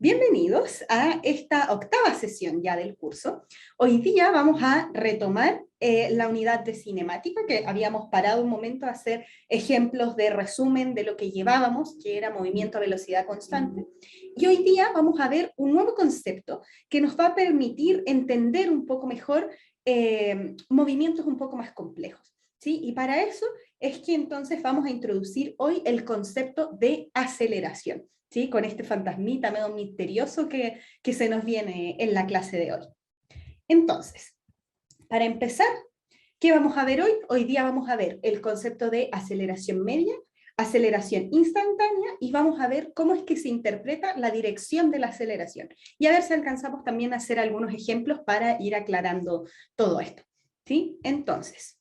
Bienvenidos a esta octava sesión ya del curso. Hoy día vamos a retomar la unidad de cinemática, que habíamos parado un momento a hacer ejemplos de resumen de lo que llevábamos, que era movimiento a velocidad constante. Y hoy día vamos a ver un nuevo concepto que nos va a permitir entender un poco mejor movimientos un poco más complejos, ¿sí? Y para eso es que entonces vamos a introducir hoy el concepto de aceleración, ¿sí? Con este fantasmita medio misterioso que se nos viene en la clase de hoy. Entonces, para empezar, ¿qué vamos a ver hoy? Hoy día vamos a ver el concepto de aceleración media, aceleración instantánea, y vamos a ver cómo es que se interpreta la dirección de la aceleración. Y a ver si alcanzamos también a hacer algunos ejemplos para ir aclarando todo esto, ¿sí? Entonces,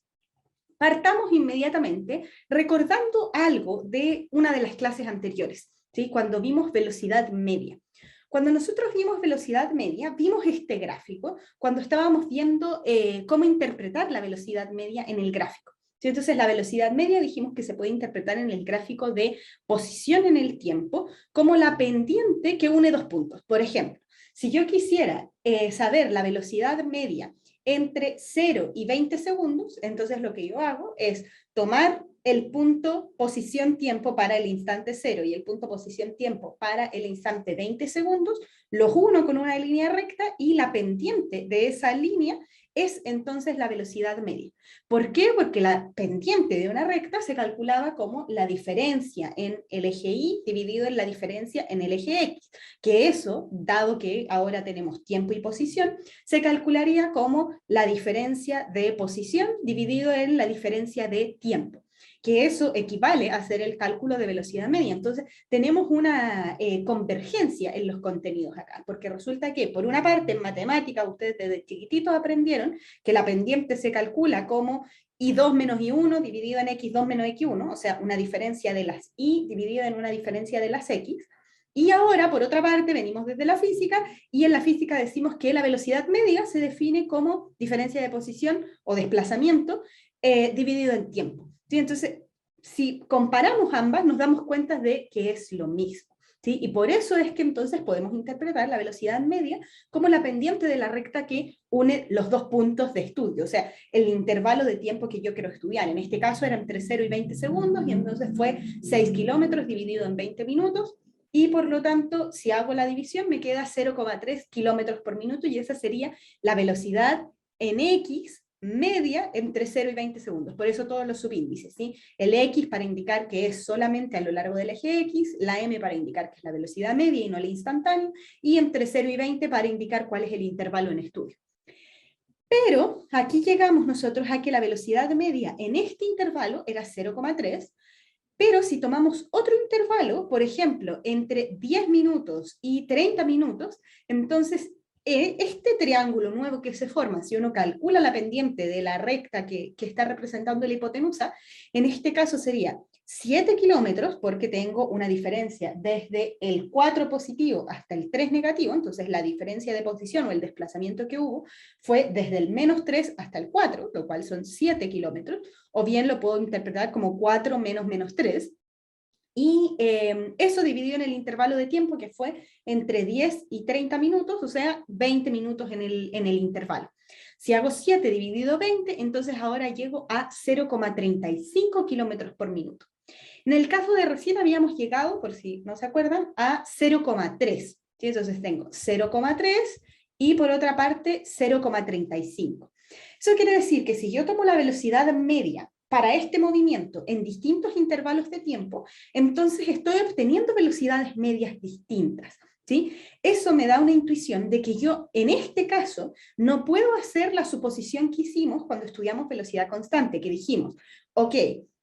partamos inmediatamente recordando algo de una de las clases anteriores, ¿sí? Cuando vimos velocidad media. Cuando nosotros vimos velocidad media, vimos este gráfico cuando estábamos viendo cómo interpretar la velocidad media en el gráfico. ¿Sí? Entonces, la velocidad media dijimos que se puede interpretar en el gráfico de posición en el tiempo como la pendiente que une dos puntos. Por ejemplo, si yo quisiera saber la velocidad media entre 0 y 20 segundos, entonces lo que yo hago es tomar el punto posición tiempo para el instante 0 y el punto posición tiempo para el instante 20 segundos, los uno con una línea recta y la pendiente de esa línea es entonces la velocidad media. ¿Por qué? Porque la pendiente de una recta se calculaba como la diferencia en el eje Y dividido en la diferencia en el eje X, que eso, dado que ahora tenemos tiempo y posición, se calcularía como la diferencia de posición dividido en la diferencia de tiempo, que eso equivale a hacer el cálculo de velocidad media. Entonces, tenemos una convergencia en los contenidos acá, porque resulta que, por una parte, en matemática, ustedes desde chiquititos aprendieron que la pendiente se calcula como y2 menos y1 dividido en x2 menos x1, o sea, una diferencia de las y dividida en una diferencia de las x. Y ahora, por otra parte, venimos desde la física, y en la física decimos que la velocidad media se define como diferencia de posición o desplazamiento dividido en tiempo. ¿Sí? Entonces, si comparamos ambas, nos damos cuenta de que es lo mismo, ¿sí? Y por eso es que entonces podemos interpretar la velocidad media como la pendiente de la recta que une los dos puntos de estudio, o sea, el intervalo de tiempo que yo quiero estudiar. En este caso era entre 0 y 20 segundos, y entonces fue 6 kilómetros dividido en 20 minutos, y por lo tanto, si hago la división, me queda 0,3 kilómetros por minuto, y esa sería la velocidad en X media entre 0 y 20 segundos. Por eso todos los subíndices, ¿sí? El X para indicar que es solamente a lo largo del eje X, la M para indicar que es la velocidad media y no la instantánea, y entre 0 y 20 para indicar cuál es el intervalo en estudio. Pero aquí llegamos nosotros a que la velocidad media en este intervalo era 0,3, pero si tomamos otro intervalo, por ejemplo, entre 10 minutos y 30 minutos, entonces este triángulo nuevo que se forma, si uno calcula la pendiente de la recta que está representando la hipotenusa, en este caso sería 7 kilómetros, porque tengo una diferencia desde el 4 positivo hasta el 3 negativo, entonces la diferencia de posición o el desplazamiento que hubo fue desde el menos 3 hasta el 4, lo cual son 7 kilómetros, o bien lo puedo interpretar como 4 menos menos 3, y eso dividido en el intervalo de tiempo que fue entre 10 y 30 minutos, o sea, 20 minutos en el intervalo. Si hago 7 dividido 20, entonces ahora llego a 0,35 kilómetros por minuto. En el caso de recién habíamos llegado, por si no se acuerdan, a 0,3. ¿Sí? Entonces tengo 0,3 y por otra parte 0,35. Eso quiere decir que si yo tomo la velocidad media para este movimiento en distintos intervalos de tiempo, entonces estoy obteniendo velocidades medias distintas, ¿sí? Eso me da una intuición de que yo, en este caso, no puedo hacer la suposición que hicimos cuando estudiamos velocidad constante, que dijimos, ok,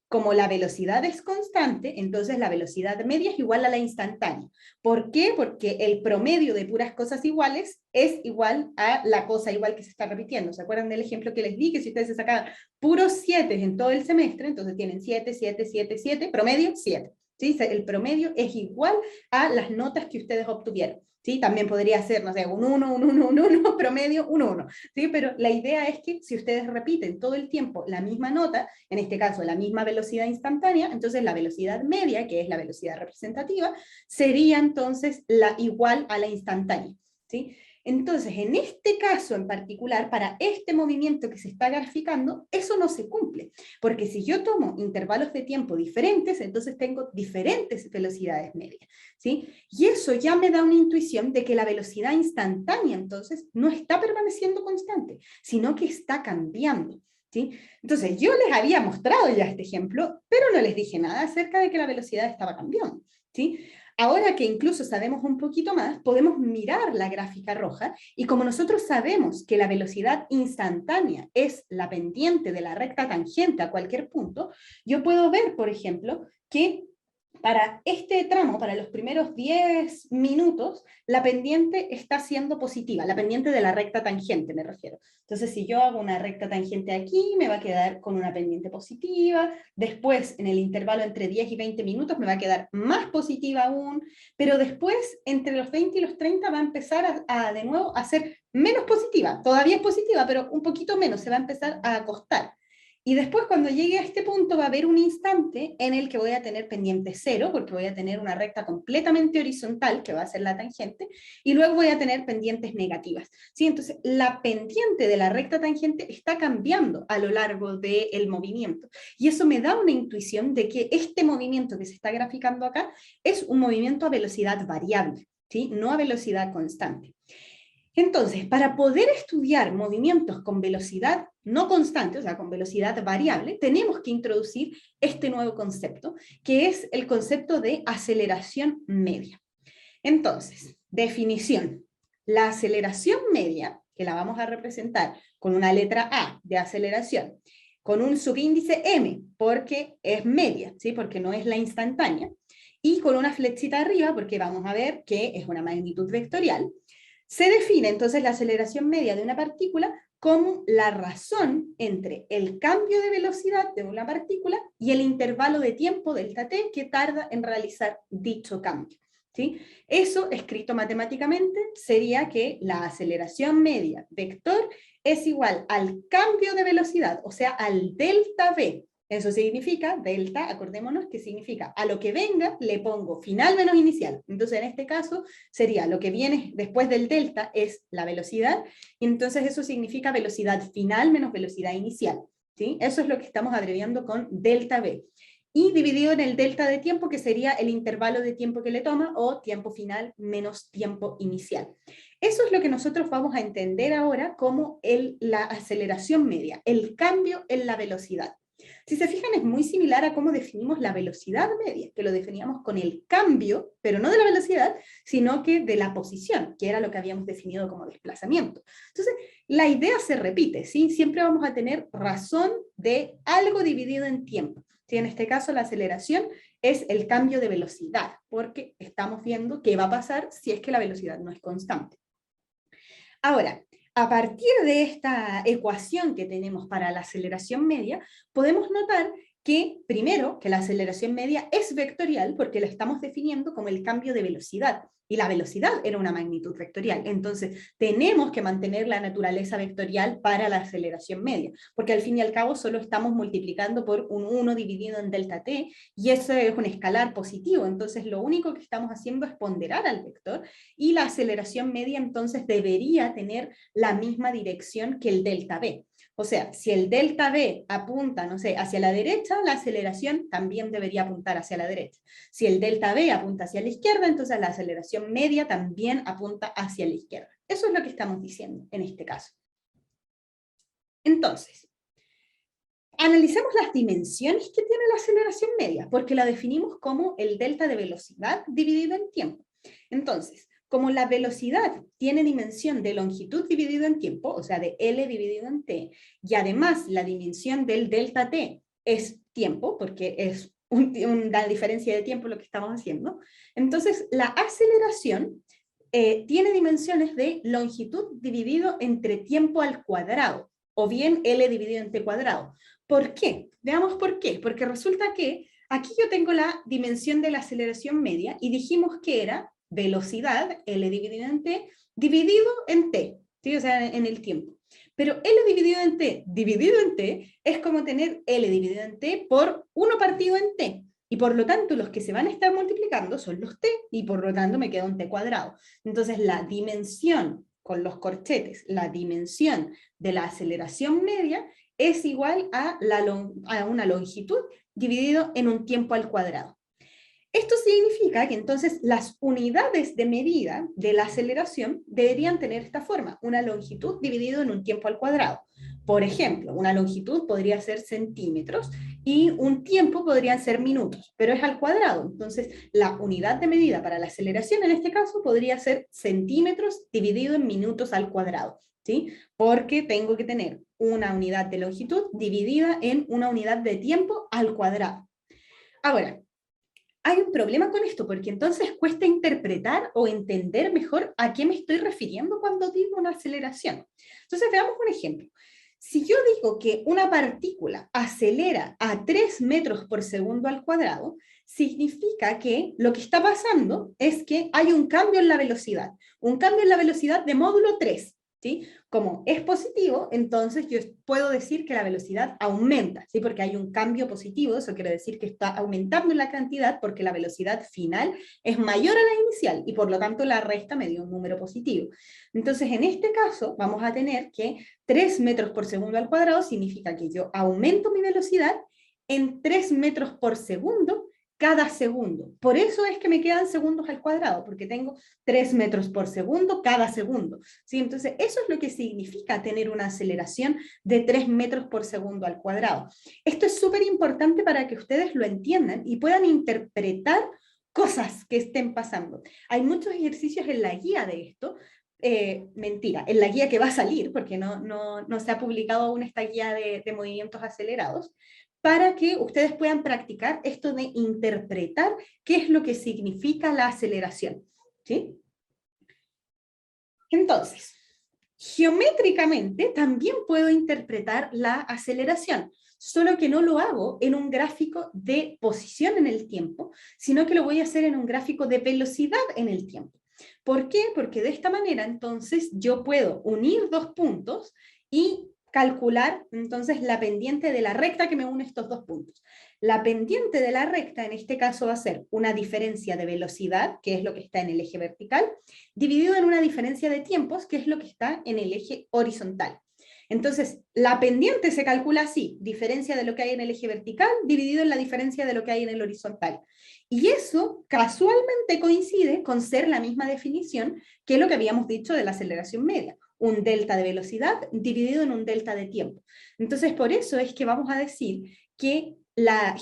como la velocidad es constante, entonces la velocidad media es igual a la instantánea. ¿Por qué? Porque el promedio de puras cosas iguales es igual a la cosa igual que se está repitiendo. ¿Se acuerdan del ejemplo que les di? Que si ustedes se sacaban puros 7 en todo el semestre, entonces tienen 7, 7, 7, 7, promedio 7. ¿Sí? El promedio es igual a las notas que ustedes obtuvieron. ¿sí? También podría ser, no sé, un 1, un 1, un 1, promedio, un 1, ¿sí? Pero la idea es que si ustedes repiten todo el tiempo la misma nota, en este caso la misma velocidad instantánea, entonces la velocidad media, que es la velocidad representativa, sería entonces la igual a la instantánea, ¿sí? Entonces, en este caso en particular, para este movimiento que se está graficando, eso no se cumple, porque si yo tomo intervalos de tiempo diferentes, entonces tengo diferentes velocidades medias, ¿sí? Y eso ya me da una intuición de que la velocidad instantánea, entonces, no está permaneciendo constante, sino que está cambiando, ¿sí? Entonces, yo les había mostrado ya este ejemplo, pero no les dije nada acerca de que la velocidad estaba cambiando, ¿sí? Ahora que incluso sabemos un poquito más, podemos mirar la gráfica roja y como nosotros sabemos que la velocidad instantánea es la pendiente de la recta tangente a cualquier punto, yo puedo ver, por ejemplo, que para este tramo, para los primeros 10 minutos, la pendiente está siendo positiva, la pendiente de la recta tangente me refiero. Entonces, si yo hago una recta tangente aquí, me va a quedar con una pendiente positiva, después en el intervalo entre 10 y 20 minutos me va a quedar más positiva aún, pero después entre los 20 y los 30 va a empezar de nuevo a ser menos positiva, todavía es positiva, pero un poquito menos, se va a empezar a acostar. Y después cuando llegue a este punto va a haber un instante en el que voy a tener pendiente cero, porque voy a tener una recta completamente horizontal, que va a ser la tangente, y luego voy a tener pendientes negativas, ¿sí? Entonces, la pendiente de la recta tangente está cambiando a lo largo del movimiento. Y eso me da una intuición de que este movimiento que se está graficando acá es un movimiento a velocidad variable, ¿sí? No a velocidad constante. Entonces, para poder estudiar movimientos con velocidad no constante, o sea, con velocidad variable, tenemos que introducir este nuevo concepto, que es el concepto de aceleración media. Entonces, definición. La aceleración media, que la vamos a representar con una letra A de aceleración, con un subíndice M, porque es media, ¿sí? Porque no es la instantánea, y con una flechita arriba, porque vamos a ver que es una magnitud vectorial, se define entonces la aceleración media de una partícula como la razón entre el cambio de velocidad de una partícula y el intervalo de tiempo delta t que tarda en realizar dicho cambio, ¿sí? Eso, escrito matemáticamente, sería que la aceleración media vector es igual al cambio de velocidad, o sea, al delta v. Eso significa, delta, acordémonos que significa a lo que venga le pongo final menos inicial. Entonces en este caso sería lo que viene después del delta es la velocidad, y entonces eso significa velocidad final menos velocidad inicial, ¿sí? Eso es lo que estamos abreviando con delta V. Y dividido en el delta de tiempo, que sería el intervalo de tiempo que le toma, o tiempo final menos tiempo inicial. Eso es lo que nosotros vamos a entender ahora como la aceleración media, el cambio en la velocidad. Si se fijan, es muy similar a cómo definimos la velocidad media, que lo definíamos con el cambio, pero no de la velocidad, sino que de la posición, que era lo que habíamos definido como desplazamiento. Entonces, la idea se repite, ¿sí? Siempre vamos a tener razón de algo dividido en tiempo. ¿Sí? En este caso, la aceleración es el cambio de velocidad, porque estamos viendo qué va a pasar si es que la velocidad no es constante. Ahora, a partir de esta ecuación que tenemos para la aceleración media, podemos notar que, primero, que la aceleración media es vectorial porque la estamos definiendo como el cambio de velocidad, y la velocidad era una magnitud vectorial. Entonces, tenemos que mantener la naturaleza vectorial para la aceleración media, porque al fin y al cabo solo estamos multiplicando por un 1 dividido en delta t, y eso es un escalar positivo. Entonces, lo único que estamos haciendo es ponderar al vector, y la aceleración media entonces debería tener la misma dirección que el delta v. O sea, si el delta v apunta, no sé, hacia la derecha, la aceleración también debería apuntar hacia la derecha. Si el delta v apunta hacia la izquierda, entonces la aceleración media también apunta hacia la izquierda. Eso es lo que estamos diciendo en este caso. Entonces, analicemos las dimensiones que tiene la aceleración media, porque la definimos como el delta de velocidad dividido en tiempo. Entonces, como la velocidad tiene dimensión de longitud dividido en tiempo, o sea, de L dividido en T, y además la dimensión del delta T es tiempo, porque es una diferencia de tiempo lo que estamos haciendo, entonces la aceleración tiene dimensiones de longitud dividido entre tiempo al cuadrado, o bien L dividido en T cuadrado. ¿Por qué? Veamos por qué. Porque resulta que aquí yo tengo la dimensión de la aceleración media y dijimos que era velocidad, L dividido en T, dividido en T, ¿sí? O sea, en el tiempo. Pero L dividido en T es como tener L dividido en T por 1 partido en T. Y por lo tanto, los que se van a estar multiplicando son los T, y por lo tanto me queda un T cuadrado. Entonces, la dimensión con los corchetes, la dimensión de la aceleración media es igual a una longitud dividido en un tiempo al cuadrado. Esto significa que entonces las unidades de medida de la aceleración deberían tener esta forma, una longitud dividido en un tiempo al cuadrado. Por ejemplo, una longitud podría ser centímetros y un tiempo podrían ser minutos, pero es al cuadrado. Entonces, la unidad de medida para la aceleración en este caso podría ser centímetros dividido en minutos al cuadrado, ¿sí? Porque tengo que tener una unidad de longitud dividida en una unidad de tiempo al cuadrado. Ahora, hay un problema con esto, porque entonces cuesta interpretar o entender mejor a qué me estoy refiriendo cuando digo una aceleración. Entonces veamos un ejemplo. Si yo digo que una partícula acelera a 3 metros por segundo al cuadrado, significa que lo que está pasando es que hay un cambio en la velocidad de módulo 3. ¿Sí? Como es positivo, entonces yo puedo decir que la velocidad aumenta, ¿sí? Porque hay un cambio positivo, eso quiere decir que está aumentando la cantidad porque la velocidad final es mayor a la inicial y por lo tanto la resta me dio un número positivo. Entonces en este caso vamos a tener que 3 metros por segundo al cuadrado significa que yo aumento mi velocidad en 3 metros por segundo cada segundo. Por eso es que me quedan segundos al cuadrado, porque tengo 3 metros por segundo cada segundo. ¿Sí? Entonces, eso es lo que significa tener una aceleración de 3 metros por segundo al cuadrado. Esto es súper importante para que ustedes lo entiendan y puedan interpretar cosas que estén pasando. Hay muchos ejercicios en la guía de esto, mentira, en la guía que va a salir, porque no se ha publicado aún esta guía de movimientos acelerados, para que ustedes puedan practicar esto de interpretar qué es lo que significa la aceleración. ¿Sí? Entonces, geométricamente también puedo interpretar la aceleración, solo que no lo hago en un gráfico de posición en el tiempo, sino que lo voy a hacer en un gráfico de velocidad en el tiempo. ¿Por qué? Porque de esta manera entonces yo puedo unir dos puntos y calcular entonces la pendiente de la recta que me une estos dos puntos. La pendiente de la recta en este caso va a ser una diferencia de velocidad, que es lo que está en el eje vertical, dividido en una diferencia de tiempos, que es lo que está en el eje horizontal. Entonces, la pendiente se calcula así, diferencia de lo que hay en el eje vertical dividido en la diferencia de lo que hay en el horizontal. Y eso casualmente coincide con ser la misma definición que lo que habíamos dicho de la aceleración media, un delta de velocidad dividido en un delta de tiempo. Entonces, por eso es que vamos a decir que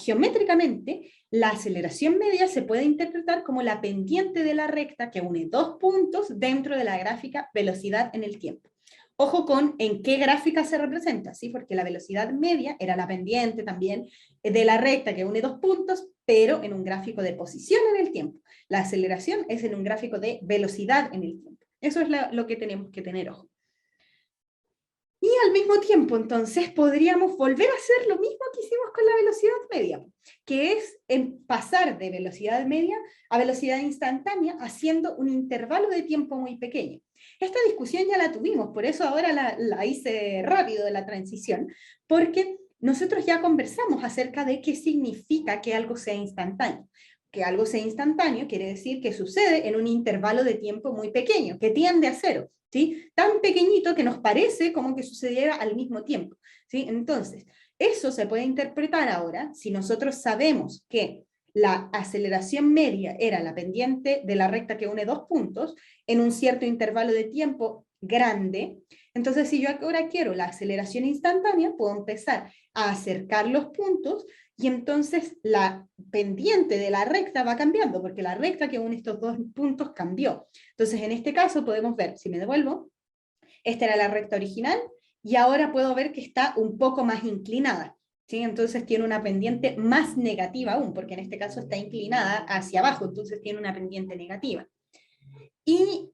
geométricamente la aceleración media se puede interpretar como la pendiente de la recta que une dos puntos dentro de la gráfica velocidad en el tiempo. Ojo con en qué gráfica se representa, ¿sí? Porque la velocidad media era la pendiente también de la recta que une dos puntos, pero en un gráfico de posición en el tiempo. La aceleración es en un gráfico de velocidad en el tiempo. Eso es lo que tenemos que tener ojo. Y al mismo tiempo, entonces, podríamos volver a hacer lo mismo que hicimos con la velocidad media, que es pasar de velocidad media a velocidad instantánea haciendo un intervalo de tiempo muy pequeño. Esta discusión ya la tuvimos, por eso ahora la hice rápido de la transición, porque nosotros ya conversamos acerca de qué significa que algo sea instantáneo. Que algo sea instantáneo quiere decir que sucede en un intervalo de tiempo muy pequeño, que tiende a cero. ¿Sí? Tan pequeñito que nos parece como que sucediera al mismo tiempo. ¿Sí? Entonces, eso se puede interpretar ahora si nosotros sabemos que la aceleración media era la pendiente de la recta que une dos puntos en un cierto intervalo de tiempo grande. Entonces, si yo ahora quiero la aceleración instantánea, puedo empezar a acercar los puntos y entonces la pendiente de la recta va cambiando, porque la recta que une estos dos puntos cambió. Entonces, en este caso podemos ver, si me devuelvo, esta era la recta original, y ahora puedo ver que está un poco más inclinada. ¿Sí? Entonces tiene una pendiente más negativa aún, porque en este caso está inclinada hacia abajo, entonces tiene una pendiente negativa. Y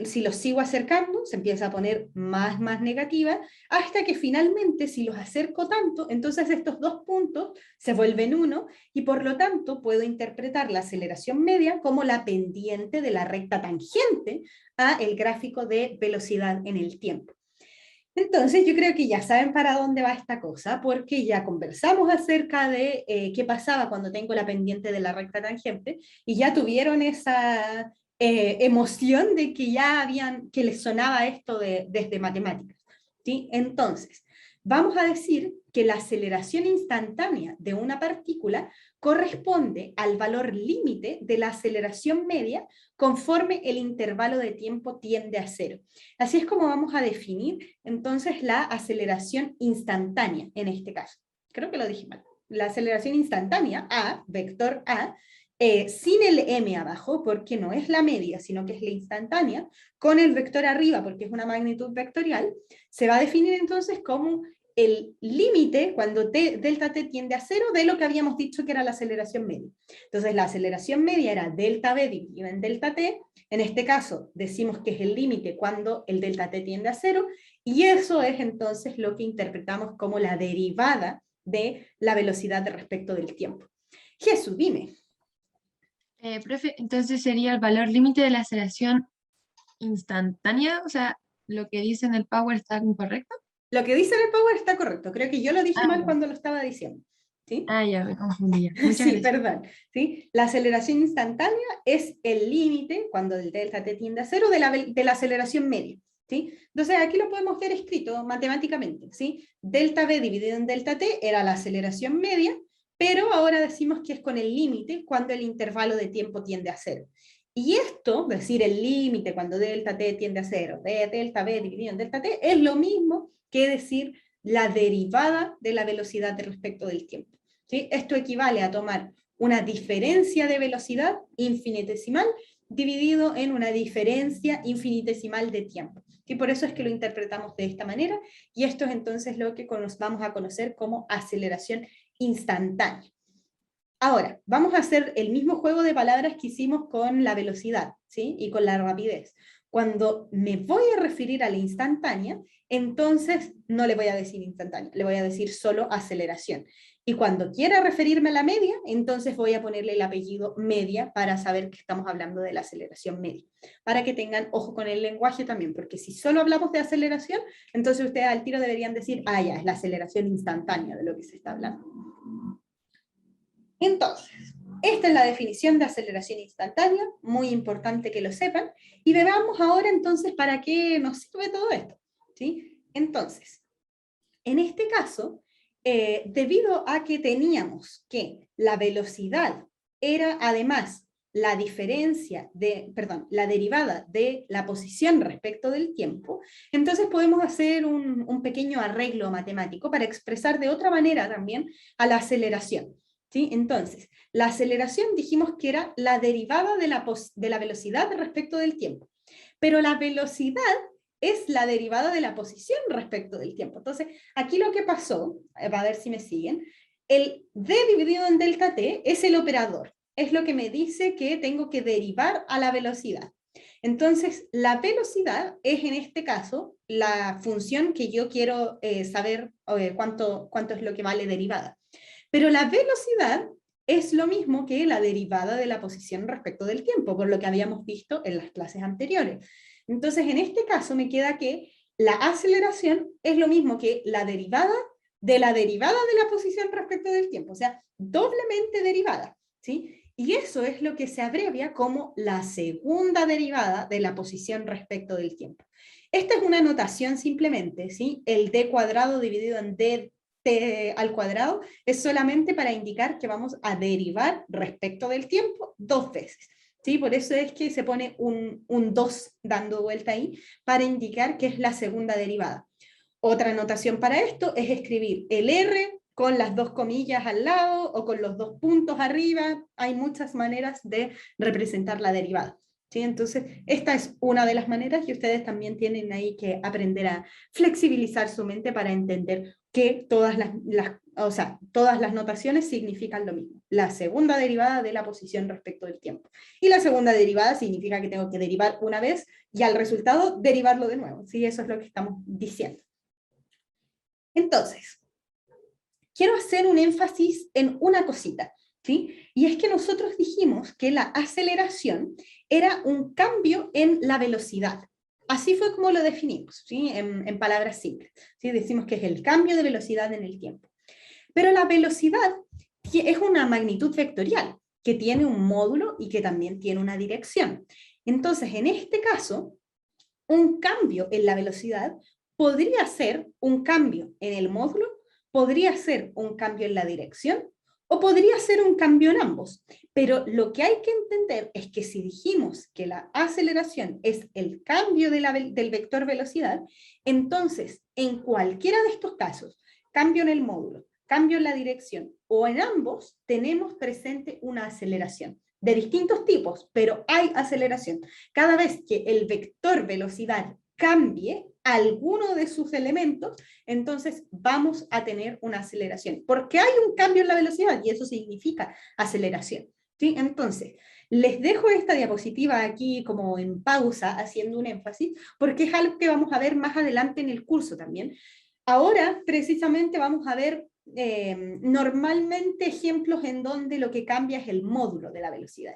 si los sigo acercando, se empieza a poner más negativa, hasta que finalmente, si los acerco tanto, entonces estos dos puntos se vuelven uno, y por lo tanto puedo interpretar la aceleración media como la pendiente de la recta tangente a el gráfico de velocidad en el tiempo. Entonces yo creo que ya saben para dónde va esta cosa, porque ya conversamos acerca de qué pasaba cuando tengo la pendiente de la recta tangente, y ya tuvieron esa emoción de que ya habían, que les sonaba esto desde matemáticas, ¿sí? Entonces, vamos a decir que la aceleración instantánea de una partícula corresponde al valor límite de la aceleración media conforme el intervalo de tiempo tiende a cero. Así es como vamos a definir entonces la aceleración instantánea en este caso. Creo que lo dije mal. La aceleración instantánea, A, vector A, sin el m abajo, porque no es la media, sino que es la instantánea, con el vector arriba, porque es una magnitud vectorial, se va a definir entonces como el límite cuando delta t tiende a cero de lo que habíamos dicho que era la aceleración media. Entonces la aceleración media era delta v dividido en delta t, en este caso decimos que es el límite cuando el delta t tiende a cero, y eso es entonces lo que interpretamos como la derivada de la velocidad respecto del tiempo. Jesús, dime. Profe, entonces sería el valor límite de la aceleración instantánea, o sea, lo que dice en el Power está incorrecto. Lo que dice en el Power está correcto, creo que yo lo dije mal Ya. cuando lo estaba diciendo. ¿Sí? Ya me confundí. Muchas Sí, gracias. perdón. ¿Sí? La aceleración instantánea es el límite, cuando el delta t tiende a cero, de la aceleración media. ¿Sí? Entonces aquí lo podemos ver escrito matemáticamente. ¿Sí? Delta v dividido en delta t era la aceleración media, pero ahora decimos que es con el límite cuando el intervalo de tiempo tiende a cero. Y esto, decir el límite cuando delta t tiende a cero, de delta v dividido en delta t, es lo mismo que decir la derivada de la velocidad respecto del tiempo. ¿Sí? Esto equivale a tomar una diferencia de velocidad infinitesimal dividido en una diferencia infinitesimal de tiempo. Y por eso es que lo interpretamos de esta manera, y esto es entonces lo que vamos a conocer como aceleración instantánea. Ahora, vamos a hacer el mismo juego de palabras que hicimos con la velocidad, ¿sí? Y con la rapidez. Cuando me voy a referir a la instantánea, entonces no le voy a decir instantánea, le voy a decir solo aceleración. Y cuando quiera referirme a la media, entonces voy a ponerle el apellido media para saber que estamos hablando de la aceleración media. Para que tengan ojo con el lenguaje también, porque si solo hablamos de aceleración, entonces ustedes al tiro deberían decir, ya, es la aceleración instantánea de lo que se está hablando. Entonces, esta es la definición de aceleración instantánea, muy importante que lo sepan, y veamos ahora entonces para qué nos sirve todo esto. ¿Sí? Entonces, en este caso, debido a que teníamos que la velocidad era además la derivada de la posición respecto del tiempo, entonces podemos hacer un pequeño arreglo matemático para expresar de otra manera también a la aceleración. ¿Sí? Entonces, la aceleración dijimos que era la derivada de la velocidad respecto del tiempo, pero la velocidad es la derivada de la posición respecto del tiempo. Entonces, aquí lo que pasó, a ver si me siguen, el d dividido en delta t es el operador, es lo que me dice que tengo que derivar a la velocidad. Entonces, la velocidad es en este caso la función que yo quiero saber cuánto es lo que vale derivada. Pero la velocidad es lo mismo que la derivada de la posición respecto del tiempo, por lo que habíamos visto en las clases anteriores. Entonces, en este caso me queda que la aceleración es lo mismo que la derivada de la posición respecto del tiempo, o sea, doblemente derivada, ¿sí? Y eso es lo que se abrevia como la segunda derivada de la posición respecto del tiempo. Esta es una notación simplemente, ¿sí? El d cuadrado dividido en d al cuadrado es solamente para indicar que vamos a derivar respecto del tiempo dos veces. ¿Sí? Por eso es que se pone un 2 dando vuelta ahí para indicar que es la segunda derivada. Otra notación para esto es escribir el r con las dos comillas al lado o con los dos puntos arriba. Hay muchas maneras de representar la derivada. ¿Sí? Entonces, esta es una de las maneras y ustedes también tienen ahí que aprender a flexibilizar su mente para entender que todas todas las notaciones significan lo mismo. La segunda derivada de la posición respecto del tiempo. Y la segunda derivada significa que tengo que derivar una vez y al resultado derivarlo de nuevo. ¿Sí? Eso es lo que estamos diciendo. Entonces, quiero hacer un énfasis en una cosita, ¿sí? Y es que nosotros dijimos que la aceleración era un cambio en la velocidad. Así fue como lo definimos, ¿sí? En palabras simples, ¿sí? Decimos que es el cambio de velocidad en el tiempo. Pero la velocidad es una magnitud vectorial, que tiene un módulo y que también tiene una dirección. Entonces, en este caso, un cambio en la velocidad podría ser un cambio en el módulo, podría ser un cambio en la dirección, o podría ser un cambio en ambos. Pero lo que hay que entender es que si dijimos que la aceleración es el cambio del vector velocidad, entonces en cualquiera de estos casos, cambio en el módulo, cambio en la dirección o en ambos, tenemos presente una aceleración de distintos tipos, pero hay aceleración. Cada vez que el vector velocidad cambie alguno de sus elementos, entonces vamos a tener una aceleración, porque hay un cambio en la velocidad y eso significa aceleración, ¿sí? Entonces, les dejo esta diapositiva aquí como en pausa, haciendo un énfasis, porque es algo que vamos a ver más adelante en el curso también. Ahora, precisamente, vamos a ver normalmente ejemplos en donde lo que cambia es el módulo de la velocidad.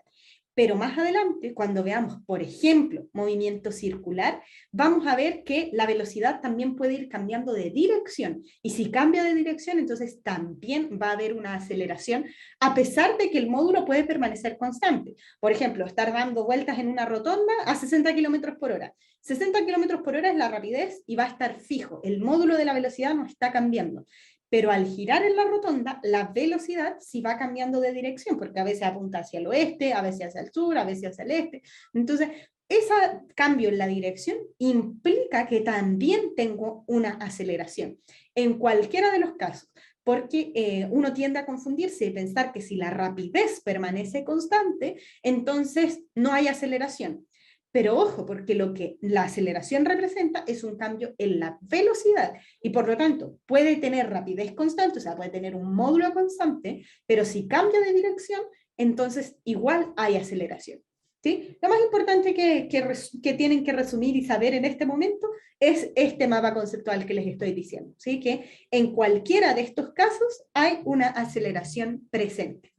Pero más adelante, cuando veamos, por ejemplo, movimiento circular, vamos a ver que la velocidad también puede ir cambiando de dirección. Y si cambia de dirección, entonces también va a haber una aceleración, a pesar de que el módulo puede permanecer constante. Por ejemplo, estar dando vueltas en una rotonda a 60 km por hora. 60 km por hora es la rapidez y va a estar fijo. El módulo de la velocidad no está cambiando. Pero al girar en la rotonda, la velocidad sí va cambiando de dirección, porque a veces apunta hacia el oeste, a veces hacia el sur, a veces hacia el este. Entonces, ese cambio en la dirección implica que también tengo una aceleración, en cualquiera de los casos, porque uno tiende a confundirse y pensar que si la rapidez permanece constante, entonces no hay aceleración. Pero ojo, porque lo que la aceleración representa es un cambio en la velocidad y por lo tanto puede tener rapidez constante, o sea, puede tener un módulo constante, pero si cambia de dirección, entonces igual hay aceleración. ¿Sí? Lo más importante que tienen que resumir y saber en este momento es este mapa conceptual que les estoy diciendo, ¿sí? Que en cualquiera de estos casos hay una aceleración presente.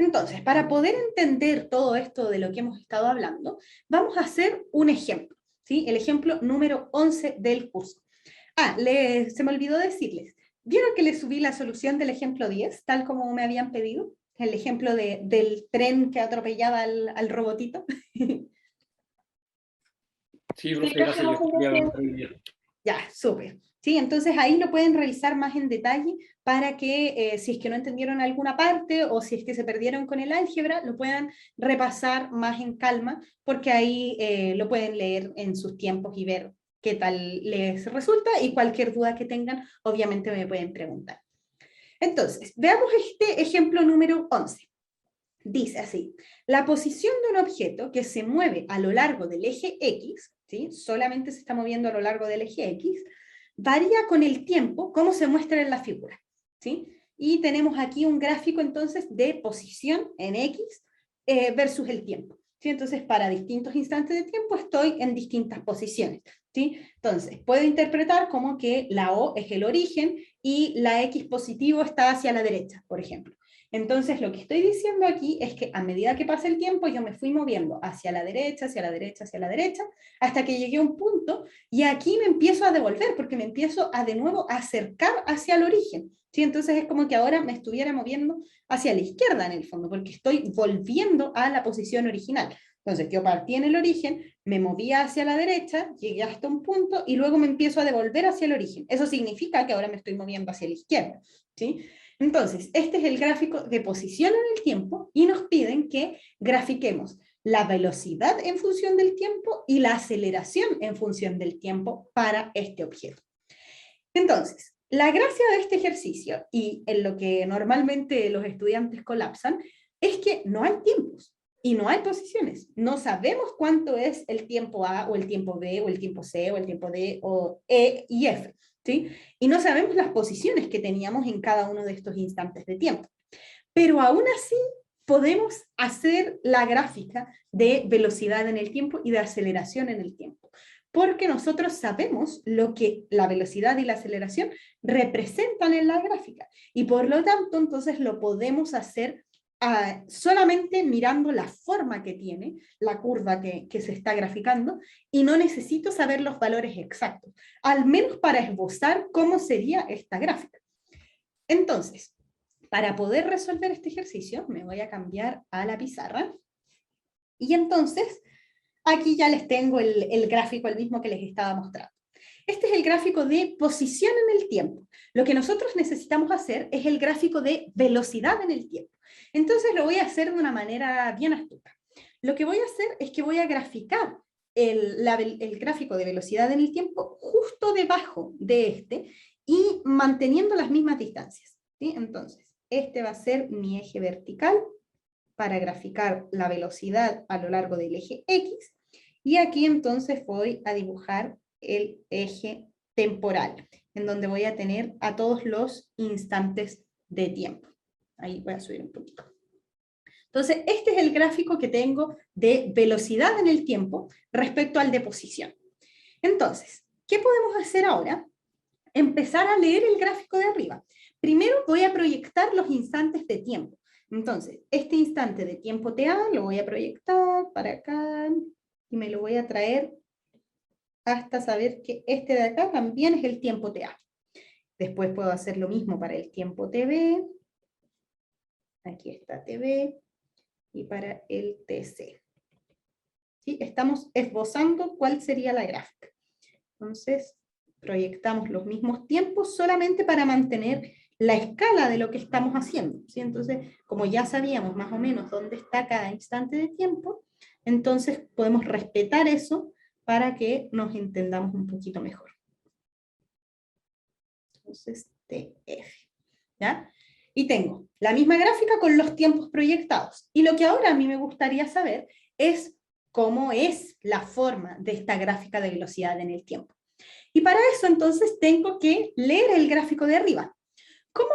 Entonces, para poder entender todo esto de lo que hemos estado hablando, vamos a hacer un ejemplo, ¿sí? El ejemplo número 11 del curso. Se me olvidó decirles, ¿vieron que les subí la solución del ejemplo 10, tal como me habían pedido? El ejemplo del tren que atropellaba al robotito. Sí, profe, gracias, yo estudiaba otro día. Ya, súper. Sí, entonces ahí lo pueden revisar más en detalle para que si es que no entendieron alguna parte o si es que se perdieron con el álgebra, lo puedan repasar más en calma, porque ahí lo pueden leer en sus tiempos y ver qué tal les resulta y cualquier duda que tengan, obviamente me pueden preguntar. Entonces, veamos este ejemplo número 11. Dice así, la posición de un objeto que se mueve a lo largo del eje X, ¿sí? Solamente se está moviendo a lo largo del eje X, varía con el tiempo, como se muestra en la figura, ¿sí? Y tenemos aquí un gráfico entonces de posición en X versus el tiempo, ¿sí? Entonces, para distintos instantes de tiempo estoy en distintas posiciones, ¿sí? Entonces, puedo interpretar como que la O es el origen y la X positivo está hacia la derecha, por ejemplo. Entonces, lo que estoy diciendo aquí es que a medida que pasa el tiempo, yo me fui moviendo hacia la derecha, hacia la derecha, hacia la derecha, hasta que llegué a un punto y aquí me empiezo a devolver, porque me empiezo a de nuevo a acercar hacia el origen. ¿Sí? Entonces es como que ahora me estuviera moviendo hacia la izquierda en el fondo, porque estoy volviendo a la posición original. Entonces yo partí en el origen, me movía hacia la derecha, llegué hasta un punto y luego me empiezo a devolver hacia el origen. Eso significa que ahora me estoy moviendo hacia la izquierda. ¿Sí? Entonces, este es el gráfico de posición en el tiempo y nos piden que grafiquemos la velocidad en función del tiempo y la aceleración en función del tiempo para este objeto. Entonces, la gracia de este ejercicio y en lo que normalmente los estudiantes colapsan es que no hay tiempos y no hay posiciones. No sabemos cuánto es el tiempo A o el tiempo B o el tiempo C o el tiempo D o E y F. ¿sí? Y no sabemos las posiciones que teníamos en cada uno de estos instantes de tiempo. Pero aún así podemos hacer la gráfica de velocidad en el tiempo y de aceleración en el tiempo, porque nosotros sabemos lo que la velocidad y la aceleración representan en la gráfica, y por lo tanto entonces lo podemos hacer solamente mirando la forma que tiene la curva que se está graficando, y no necesito saber los valores exactos, al menos para esbozar cómo sería esta gráfica. Entonces, para poder resolver este ejercicio, me voy a cambiar a la pizarra, y entonces aquí ya les tengo el gráfico, el mismo que les estaba mostrando. Este es el gráfico de posición en el tiempo. Lo que nosotros necesitamos hacer es el gráfico de velocidad en el tiempo. Entonces lo voy a hacer de una manera bien astuta. Lo que voy a hacer es que voy a graficar el gráfico de velocidad en el tiempo justo debajo de este y manteniendo las mismas distancias, ¿sí? Entonces, este va a ser mi eje vertical para graficar la velocidad a lo largo del eje X, y aquí entonces voy a dibujar el eje temporal, en donde voy a tener a todos los instantes de tiempo. Ahí voy a subir un poquito. Entonces, este es el gráfico que tengo de velocidad en el tiempo respecto al de posición. Entonces, ¿qué podemos hacer ahora? Empezar a leer el gráfico de arriba. Primero voy a proyectar los instantes de tiempo. Entonces, este instante de tiempo TA lo voy a proyectar para acá y me lo voy a traer hasta saber que este de acá también es el tiempo TA. Después puedo hacer lo mismo para el tiempo TB. Aquí está TB. Y para el TC. ¿Sí? Estamos esbozando cuál sería la gráfica. Entonces, proyectamos los mismos tiempos solamente para mantener la escala de lo que estamos haciendo, ¿sí? Entonces, como ya sabíamos más o menos dónde está cada instante de tiempo, entonces podemos respetar eso para que nos entendamos un poquito mejor. Entonces, TF, ¿ya? Y tengo la misma gráfica con los tiempos proyectados. Y lo que ahora a mí me gustaría saber es cómo es la forma de esta gráfica de velocidad en el tiempo. Y para eso entonces tengo que leer el gráfico de arriba. ¿Cómo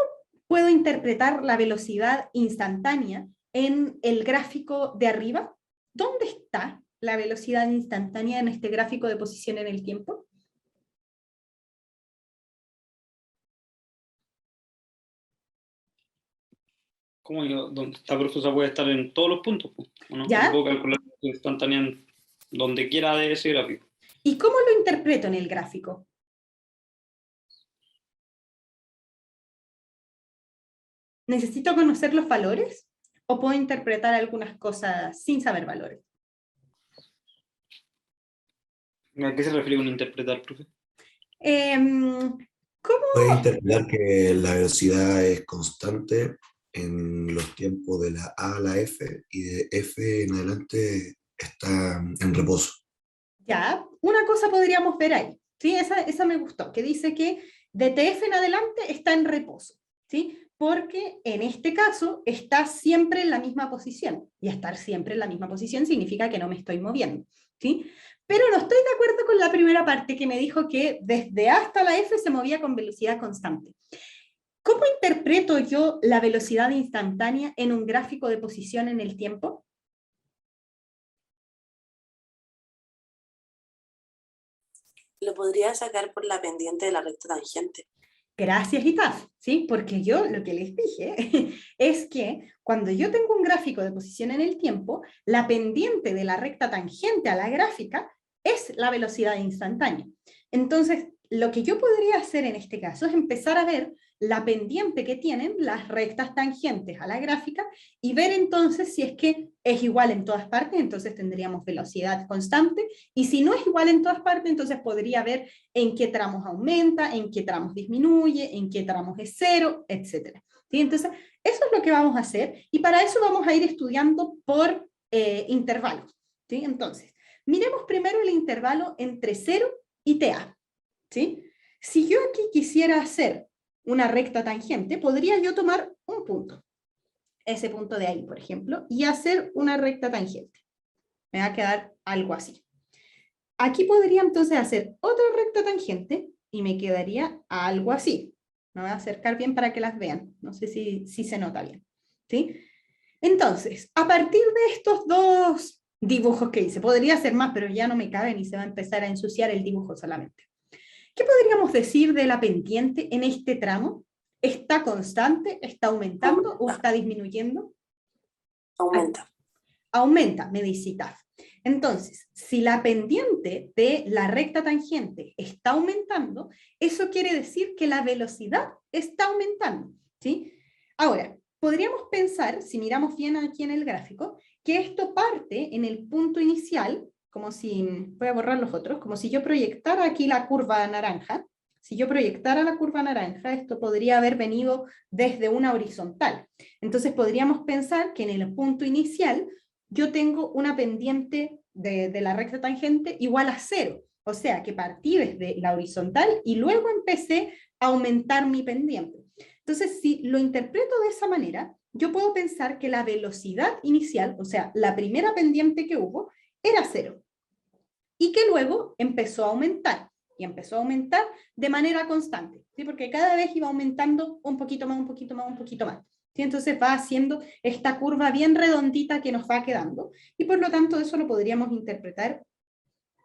puedo interpretar la velocidad instantánea en el gráfico de arriba? ¿Dónde está la velocidad instantánea en este gráfico de posición en el tiempo? ¿Cómo donde esta profesora puede estar en todos los puntos? ¿O no? ¿Ya? Puedo calcular la instantánea en donde quiera de ese gráfico. ¿Y cómo lo interpreto en el gráfico? ¿Necesito conocer los valores? ¿O puedo interpretar algunas cosas sin saber valores? ¿A qué se refiere con interpretar, profe? ¿Cómo? Puedes interpretar que la velocidad es constante en los tiempos de la A a la F, y de F en adelante está en reposo. Ya, una cosa podríamos ver ahí, ¿sí? Esa me gustó, que dice que de TF en adelante está en reposo, ¿sí? Porque en este caso está siempre en la misma posición, y estar siempre en la misma posición significa que no me estoy moviendo, ¿sí? Pero no estoy de acuerdo con la primera parte que me dijo que desde A hasta la F se movía con velocidad constante. ¿Cómo interpreto yo la velocidad instantánea en un gráfico de posición en el tiempo? Lo podría sacar por la pendiente de la recta tangente. Gracias, Itaf, ¿sí? Porque yo lo que les dije es que cuando yo tengo un gráfico de posición en el tiempo, la pendiente de la recta tangente a la gráfica es la velocidad instantánea. Entonces, lo que yo podría hacer en este caso es empezar a ver la pendiente que tienen las rectas tangentes a la gráfica y ver entonces si es que es igual en todas partes, entonces tendríamos velocidad constante, y si no es igual en todas partes, entonces podría ver en qué tramos aumenta, en qué tramos disminuye, en qué tramos es cero, etc. ¿Sí? Entonces, eso es lo que vamos a hacer, y para eso vamos a ir estudiando por intervalos. ¿Sí? Entonces, miremos primero el intervalo entre 0 y TA. ¿Sí? Si yo aquí quisiera hacer una recta tangente, podría yo tomar un punto, ese punto de ahí, por ejemplo, y hacer una recta tangente. Me va a quedar algo así. Aquí podría entonces hacer otra recta tangente y me quedaría algo así. Me voy a acercar bien para que las vean. No sé si se nota bien. ¿Sí? Entonces, a partir de estos dos dibujos que hice, podría ser más, pero ya no me caben y se va a empezar a ensuciar el dibujo solamente. ¿Qué podríamos decir de la pendiente en este tramo? ¿Está constante? ¿Está aumentando o está disminuyendo? Aumenta. Aumenta, me dice TAF. Entonces, si la pendiente de la recta tangente está aumentando, eso quiere decir que la velocidad está aumentando, ¿sí? Ahora, podríamos pensar, si miramos bien aquí en el gráfico, que esto parte en el punto inicial, como si, voy a borrar los otros, como si yo proyectara aquí la curva naranja. Si yo proyectara la curva naranja, esto podría haber venido desde una horizontal. Entonces podríamos pensar que en el punto inicial yo tengo una pendiente de la recta tangente igual a 0. O sea, que partí desde la horizontal y luego empecé a aumentar mi pendiente. Entonces, si lo interpreto de esa manera, yo puedo pensar que la velocidad inicial, o sea, la primera pendiente que hubo, era 0. Y que luego empezó a aumentar. Y empezó a aumentar de manera constante, ¿sí? Porque cada vez iba aumentando un poquito más, un poquito más, un poquito más. ¿Sí? Entonces va haciendo esta curva bien redondita que nos va quedando, y por lo tanto eso lo podríamos interpretar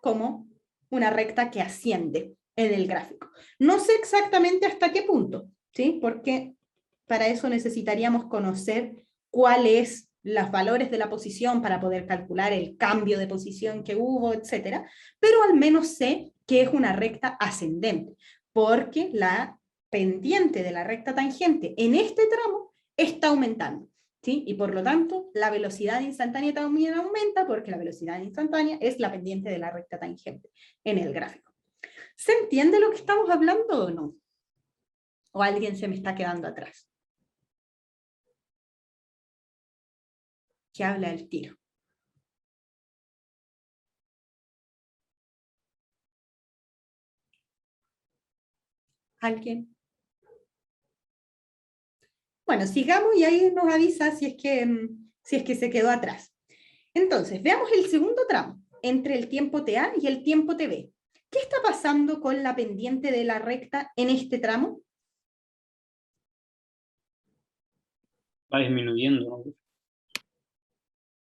como una recta que asciende en el gráfico. No sé exactamente hasta qué punto, ¿sí? Porque para eso necesitaríamos conocer cuáles los valores de la posición para poder calcular el cambio de posición que hubo, etcétera, pero al menos sé que es una recta ascendente, porque la pendiente de la recta tangente en este tramo está aumentando, ¿sí? Y por lo tanto, la velocidad instantánea también aumenta, porque la velocidad instantánea es la pendiente de la recta tangente en el gráfico. ¿Se entiende lo que estamos hablando o no? ¿O alguien se me está quedando atrás? Que habla el tiro. ¿Alguien? Bueno, sigamos y ahí nos avisa si es que se quedó atrás. Entonces, veamos el segundo tramo, entre el tiempo TA y el tiempo TB. ¿Qué está pasando con la pendiente de la recta en este tramo? Va disminuyendo, ¿no?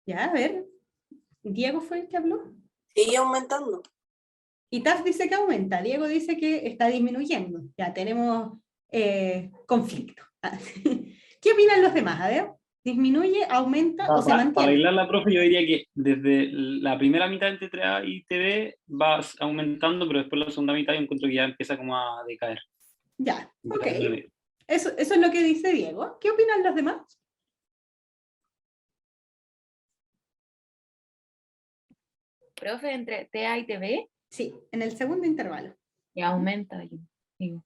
Ya, a ver, Diego fue el que habló. Sigue aumentando. Y Taf dice que aumenta, Diego dice que está disminuyendo. Ya tenemos conflicto. ¿Qué opinan los demás? A ver, ¿disminuye, aumenta o se Para mantiene? arreglar la profe, yo diría que desde la primera mitad entre TA y TV va aumentando, pero después la segunda mitad yo encuentro que ya empieza como a decaer. Ya, ok. Eso es lo que dice Diego. ¿Qué opinan los demás? Profe, entre TA y TV, Sí, en el segundo intervalo. y aumenta, yo digo.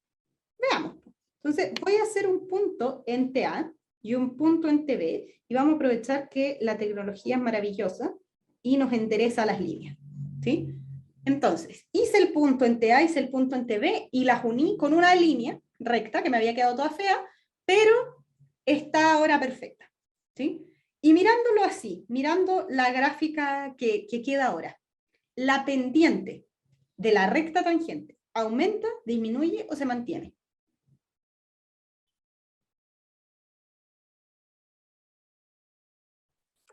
Veamos. Entonces, voy a hacer un punto en TA y un punto en TV, y vamos a aprovechar que la tecnología es maravillosa y nos endereza las líneas, ¿sí? Entonces, hice el punto en TA, hice el punto en TV, y las uní con una línea recta, que me había quedado toda fea, pero está ahora perfecta, ¿sí? Y mirándolo así, mirando la gráfica que queda ahora, la pendiente de la recta tangente, ¿aumenta, disminuye o se mantiene?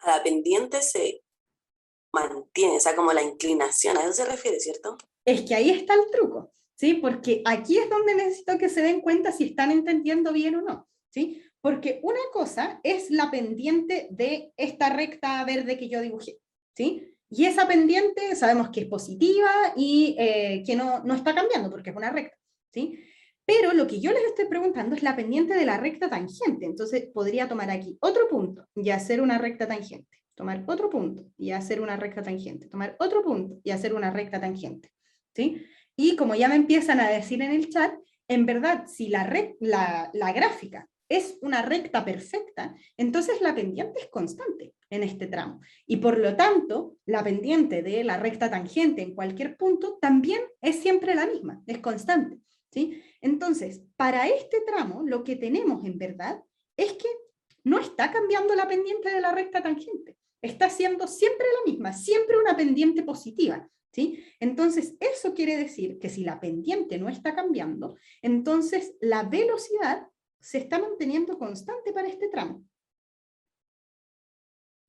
La pendiente se mantiene, o sea, como la inclinación, a eso se refiere, ¿cierto? Es que ahí está el truco, ¿sí? Porque aquí es donde necesito que se den cuenta si están entendiendo bien o no, ¿sí? Porque una cosa es la pendiente de esta recta verde que yo dibujé, ¿sí? Y esa pendiente sabemos que es positiva y que no está cambiando porque es una recta, ¿sí? Pero lo que yo les estoy preguntando es la pendiente de la recta tangente. Entonces podría tomar aquí otro punto y hacer una recta tangente. Tomar otro punto y hacer una recta tangente. Tomar otro punto y hacer una recta tangente, ¿sí? Y como ya me empiezan a decir en el chat, en verdad, si la gráfica es una recta perfecta, entonces la pendiente es constante en este tramo. Y por lo tanto, la pendiente de la recta tangente en cualquier punto también es siempre la misma, es constante, ¿sí? Entonces, para este tramo, lo que tenemos en verdad es que no está cambiando la pendiente de la recta tangente. Está siendo siempre la misma, siempre una pendiente positiva. ¿sí? Entonces, eso quiere decir que si la pendiente no está cambiando, entonces la velocidad se está manteniendo constante para este tramo.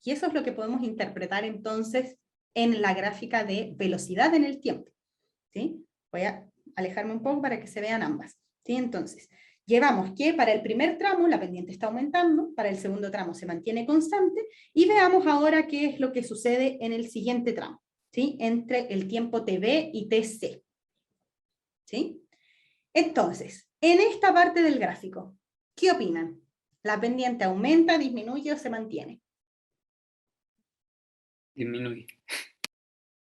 Y eso es lo que podemos interpretar entonces en la gráfica de velocidad en el tiempo, ¿sí? Voy a alejarme un poco para que se vean ambas, ¿sí? Entonces, llevamos que para el primer tramo la pendiente está aumentando, para el segundo tramo se mantiene constante, y veamos ahora qué es lo que sucede en el siguiente tramo, ¿sí? Entre el tiempo TB y TC, ¿sí? Entonces, en esta parte del gráfico, ¿qué opinan? ¿La pendiente aumenta, disminuye o se mantiene? Disminuye.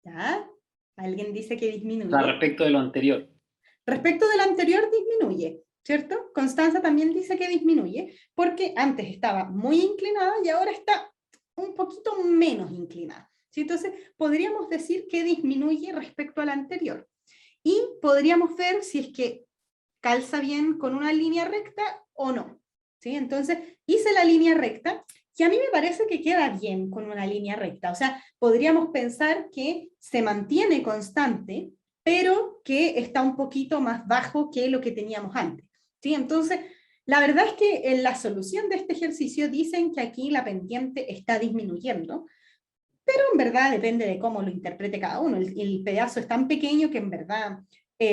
¿Ya? Alguien dice que disminuye. O sea, respecto de lo anterior. Respecto del anterior, disminuye, ¿cierto? Constanza también dice que disminuye, porque antes estaba muy inclinada y ahora está un poquito menos inclinada, ¿sí? Entonces, podríamos decir que disminuye respecto al anterior. Y podríamos ver si es que calza bien con una línea recta o no, ¿sí? Entonces, hice la línea recta, y a mí me parece que queda bien con una línea recta. O sea, podríamos pensar que se mantiene constante, pero que está un poquito más bajo que lo que teníamos antes, ¿sí? Entonces, la verdad es que en la solución de este ejercicio dicen que aquí la pendiente está disminuyendo, pero en verdad depende de cómo lo interprete cada uno. El pedazo es tan pequeño que en verdad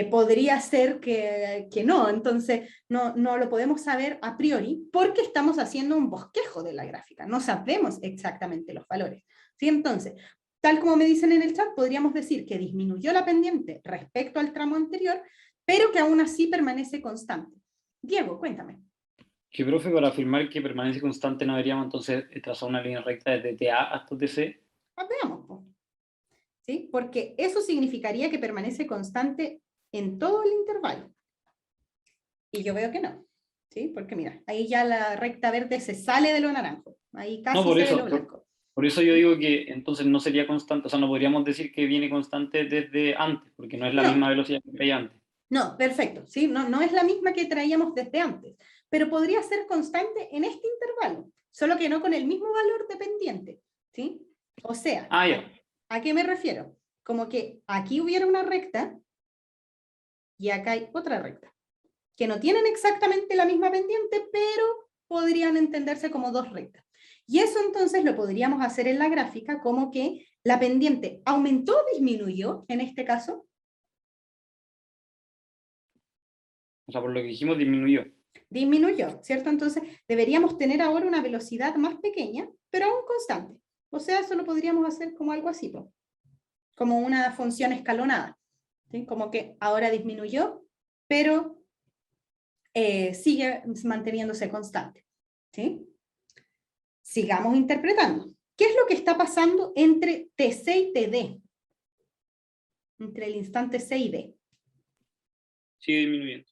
podría ser que no, entonces no lo podemos saber a priori porque estamos haciendo un bosquejo de la gráfica, no sabemos exactamente los valores, ¿sí? Entonces, tal como me dicen en el chat, podríamos decir que disminuyó la pendiente respecto al tramo anterior, pero que aún así permanece constante. Diego, cuéntame. Que, profe, para afirmar que permanece constante no deberíamos entonces trazar una línea recta desde TA hasta TC. Veamos, po. ¿Sí? Porque eso significaría que permanece constante en todo el intervalo. Y yo veo que no, ¿sí? Porque mira, ahí ya la recta verde se sale de lo naranjo, ahí casi No, por se ve eso, lo blanco. por eso yo digo que entonces no sería constante, o sea, no podríamos decir que viene constante desde antes, porque no es la No. misma velocidad que traía antes. No, perfecto, ¿sí? No es la misma que traíamos desde antes, pero podría ser constante en este intervalo, solo que no con el mismo valor de pendiente, ¿sí? O sea, Ya. ¿a qué me refiero? Como que aquí hubiera una recta y acá hay otra recta, que no tienen exactamente la misma pendiente, pero podrían entenderse como dos rectas. Y eso entonces lo podríamos hacer en la gráfica como que la pendiente aumentó o disminuyó en este caso. O sea, por lo que dijimos, disminuyó. Disminuyó, ¿cierto? Entonces deberíamos tener ahora una velocidad más pequeña, pero aún constante. O sea, eso lo podríamos hacer como algo así, ¿no? Como una función escalonada, ¿sí? Como que ahora disminuyó, pero sigue manteniéndose constante, ¿sí? Sigamos interpretando. ¿Qué es lo que está pasando entre TC y TD? Entre el instante C y D. Sigue disminuyendo.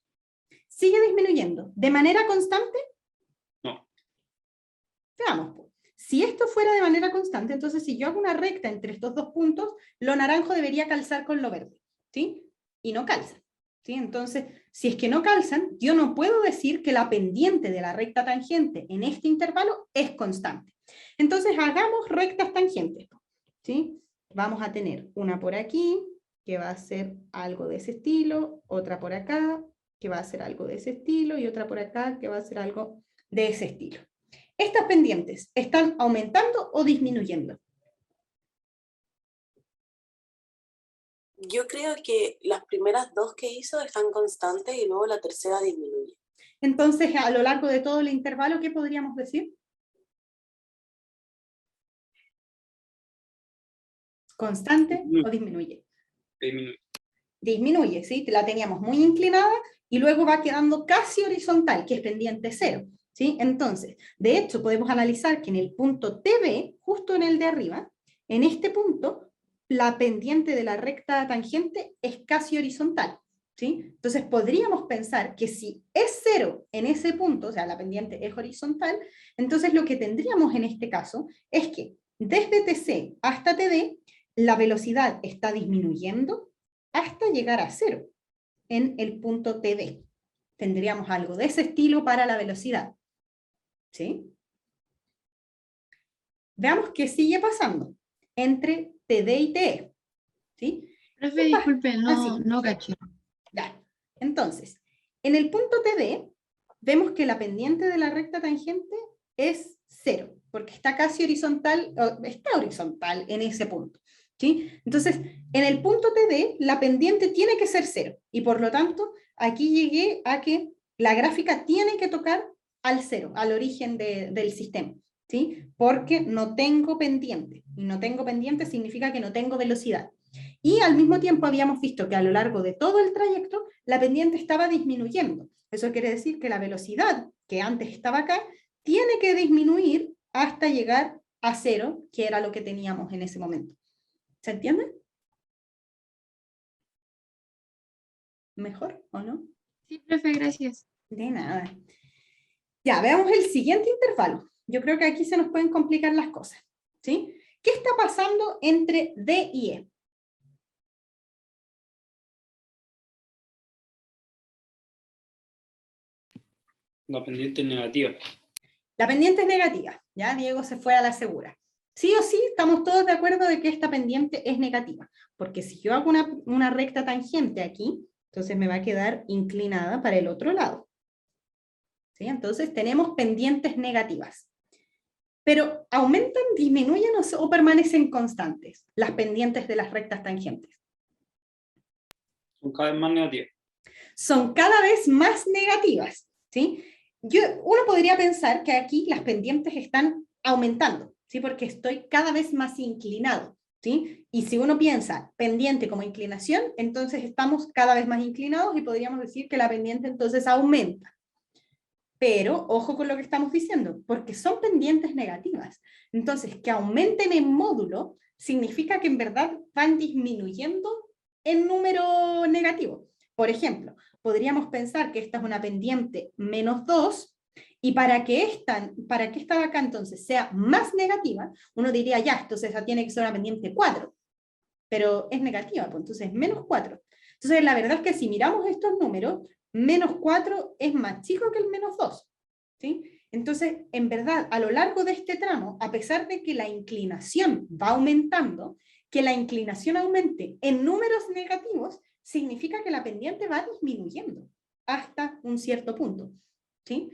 ¿Sigue disminuyendo? ¿De manera constante? No. Veamos. Si esto fuera de manera constante, entonces si yo hago una recta entre estos dos puntos, lo naranjo debería calzar con lo verde, ¿sí? Y no calza, ¿sí? Entonces, si es que no calzan, yo no puedo decir que la pendiente de la recta tangente en este intervalo es constante. Entonces, hagamos rectas tangentes, ¿sí? Vamos a tener una por aquí, que va a ser algo de ese estilo, otra por acá, que va a ser algo de ese estilo, y otra por acá, que va a ser algo de ese estilo. ¿Estas pendientes están aumentando o disminuyendo? Yo creo que las primeras dos que hizo están constantes y luego la tercera disminuye. Entonces, a lo largo de todo el intervalo, ¿qué podríamos decir? ¿Constante o disminuye? Disminuye. Disminuye, ¿sí? La teníamos muy inclinada y luego va quedando casi horizontal, que es pendiente cero, ¿sí? Entonces, de hecho, podemos analizar que en el punto TB, justo en el de arriba, en este punto, la pendiente de la recta tangente es casi horizontal, ¿sí? Entonces, podríamos pensar que si es cero en ese punto, o sea, la pendiente es horizontal, entonces lo que tendríamos en este caso es que desde TC hasta TD, la velocidad está disminuyendo hasta llegar a cero en el punto TD. Tendríamos algo de ese estilo para la velocidad, ¿sí? Veamos qué sigue pasando entre TD y TE, ¿sí? Profe, disculpe, así. no caché. Ya. Entonces, en el punto TD, vemos que la pendiente de la recta tangente es 0, porque está casi horizontal, está horizontal en ese punto. ¿Sí? Entonces, en el punto TD, la pendiente tiene que ser 0, y por lo tanto, aquí llegué a que la gráfica tiene que tocar al 0, al origen del sistema, ¿sí? Porque no tengo pendiente, y no tengo pendiente significa que no tengo velocidad. Y al mismo tiempo habíamos visto que a lo largo de todo el trayecto, la pendiente estaba disminuyendo. Eso quiere decir que la velocidad que antes estaba acá, tiene que disminuir hasta llegar a 0, que era lo que teníamos en ese momento. ¿Se entiende? ¿Mejor o no? Sí, profe, gracias. De nada. Ya, veamos el siguiente intervalo. Yo creo que aquí se nos pueden complicar las cosas, ¿sí? ¿Qué está pasando entre D y E? La pendiente negativa. La pendiente es negativa, ¿ya? Diego se fue a la segura. Sí o sí, estamos todos de acuerdo de que esta pendiente es negativa, porque si yo hago una recta tangente aquí, entonces me va a quedar inclinada para el otro lado. ¿Sí? Entonces tenemos pendientes negativas. Pero ¿aumentan, disminuyen o permanecen constantes las pendientes de las rectas tangentes? Son cada vez más negativas. Son cada vez más negativas, ¿sí? Uno podría pensar que aquí las pendientes están aumentando, ¿sí? Porque estoy cada vez más inclinado, ¿sí? Y si uno piensa pendiente como inclinación, entonces estamos cada vez más inclinados y podríamos decir que la pendiente entonces aumenta. Pero ojo con lo que estamos diciendo, porque son pendientes negativas. Entonces, que aumenten en módulo significa que en verdad van disminuyendo en número negativo. Por ejemplo, podríamos pensar que esta es una pendiente -2, y para que esta de acá entonces sea más negativa, uno diría ya, entonces esa tiene que ser una pendiente 4, pero es negativa, pues entonces -4. Entonces la verdad es que si miramos estos números, -4 es más chico que el -2, ¿sí? Entonces, en verdad, a lo largo de este tramo, a pesar de que la inclinación va aumentando, que la inclinación aumente en números negativos, significa que la pendiente va disminuyendo hasta un cierto punto, ¿sí?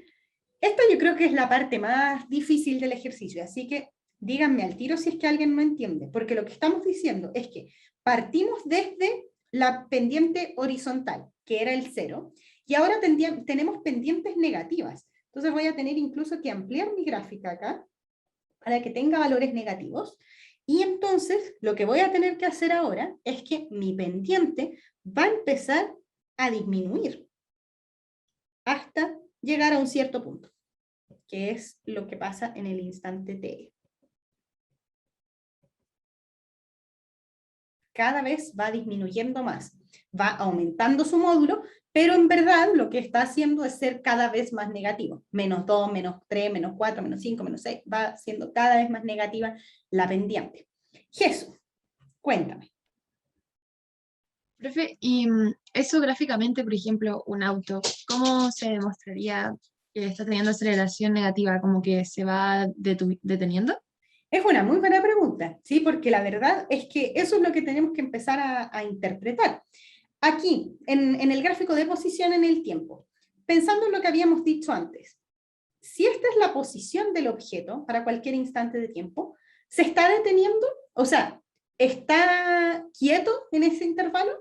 Esta yo creo que es la parte más difícil del ejercicio, así que díganme al tiro si es que alguien no entiende, porque lo que estamos diciendo es que partimos desde la pendiente horizontal, que era el 0, y ahora tenemos pendientes negativas. Entonces voy a tener incluso que ampliar mi gráfica acá, para que tenga valores negativos, y entonces lo que voy a tener que hacer ahora es que mi pendiente va a empezar a disminuir hasta llegar a un cierto punto, que es lo que pasa en el instante t. Cada vez va disminuyendo más, va aumentando su módulo, pero en verdad lo que está haciendo es ser cada vez más negativo. -2, -3, -4, -5, -6, va siendo cada vez más negativa la pendiente. Jesús, cuéntame. Profe, y eso gráficamente, por ejemplo, un auto, ¿cómo se demostraría que está teniendo aceleración negativa? ¿Como que se va deteniendo? Es una muy buena pregunta, ¿sí? Porque la verdad es que eso es lo que tenemos que empezar a interpretar. Aquí, en el gráfico de posición en el tiempo, pensando en lo que habíamos dicho antes, si esta es la posición del objeto para cualquier instante de tiempo, ¿se está deteniendo? O sea, ¿está quieto en ese intervalo?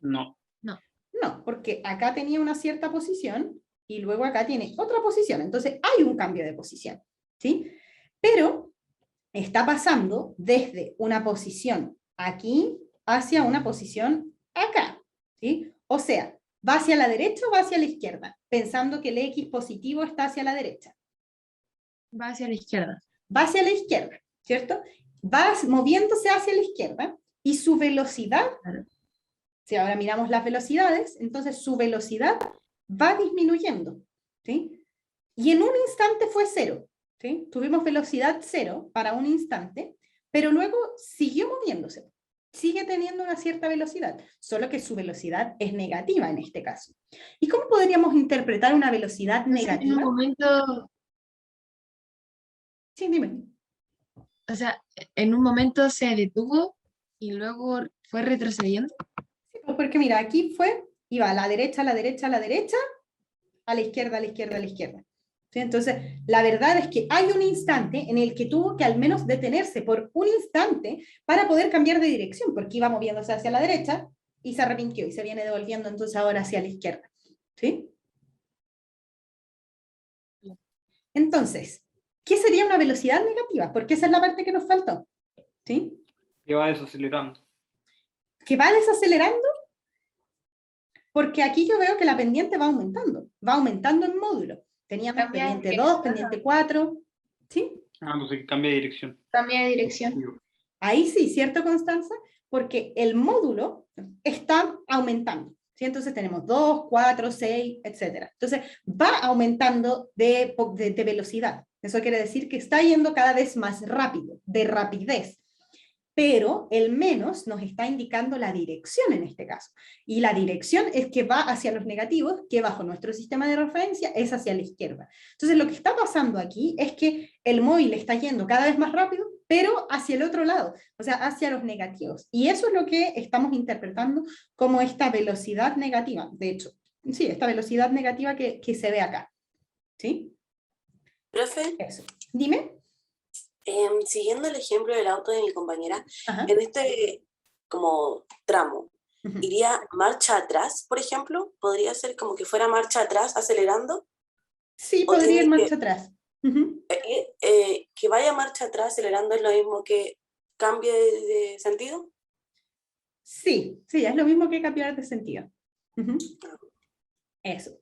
No. No, porque acá tenía una cierta posición y luego acá tiene otra posición. Entonces hay un cambio de posición, ¿sí? Pero está pasando desde una posición aquí hacia una posición acá, ¿sí? O sea, ¿va hacia la derecha o va hacia la izquierda? Pensando que el X positivo está hacia la derecha. Va hacia la izquierda. Va hacia la izquierda, ¿cierto? Va moviéndose hacia la izquierda y su velocidad, Claro. si ahora miramos las velocidades, entonces su velocidad va disminuyendo, ¿sí? Y en un instante fue 0, ¿sí? Tuvimos velocidad 0 para un instante, pero luego siguió moviéndose, sigue teniendo una cierta velocidad, solo que su velocidad es negativa en este caso. ¿Y cómo podríamos interpretar una velocidad Entonces, negativa? en un momento, Sí, dime. o sea, en un momento se detuvo y luego fue retrocediendo. Pues porque mira, aquí iba a la derecha, a la derecha, a la derecha, a la izquierda, a la izquierda, a la izquierda. ¿Sí? Entonces, la verdad es que hay un instante en el que tuvo que al menos detenerse por un instante para poder cambiar de dirección, porque iba moviéndose hacia la derecha y se arrepintió y se viene devolviendo entonces ahora hacia la izquierda. ¿Sí? Entonces, ¿qué sería una velocidad negativa? Porque esa es la parte que nos faltó. ¿Sí? Que va desacelerando. ¿Que va desacelerando? Porque aquí yo veo que la pendiente va aumentando en módulo. Teníamos Cambia de pendiente dirección, 2, pendiente 4, ¿sí? Entonces cambia de dirección. Cambia de dirección. Ahí sí, ¿cierto, Constanza? Porque el módulo está aumentando, ¿sí? Entonces tenemos 2, 4, 6, etc. Entonces va aumentando de velocidad. Eso quiere decir que está yendo cada vez más rápido, de rapidez. Pero el menos nos está indicando la dirección en este caso. Y la dirección es que va hacia los negativos, que bajo nuestro sistema de referencia es hacia la izquierda. Entonces lo que está pasando aquí es que el móvil está yendo cada vez más rápido, pero hacia el otro lado, o sea, hacia los negativos. Y eso es lo que estamos interpretando como esta velocidad negativa. De hecho, sí, esta velocidad negativa que se ve acá. ¿Sí? Profe, Eso. Dime. siguiendo el ejemplo del auto de mi compañera, Ajá. en este como tramo, Ujú. ¿iría marcha atrás, por ejemplo? ¿Podría ser como que fuera marcha atrás acelerando? Sí, ¿O podría ir tiene marcha atrás. Ujú. que vaya marcha atrás acelerando es lo mismo que cambie de sentido? Sí, sí, es lo mismo que cambiar de sentido. Ujú. Eso.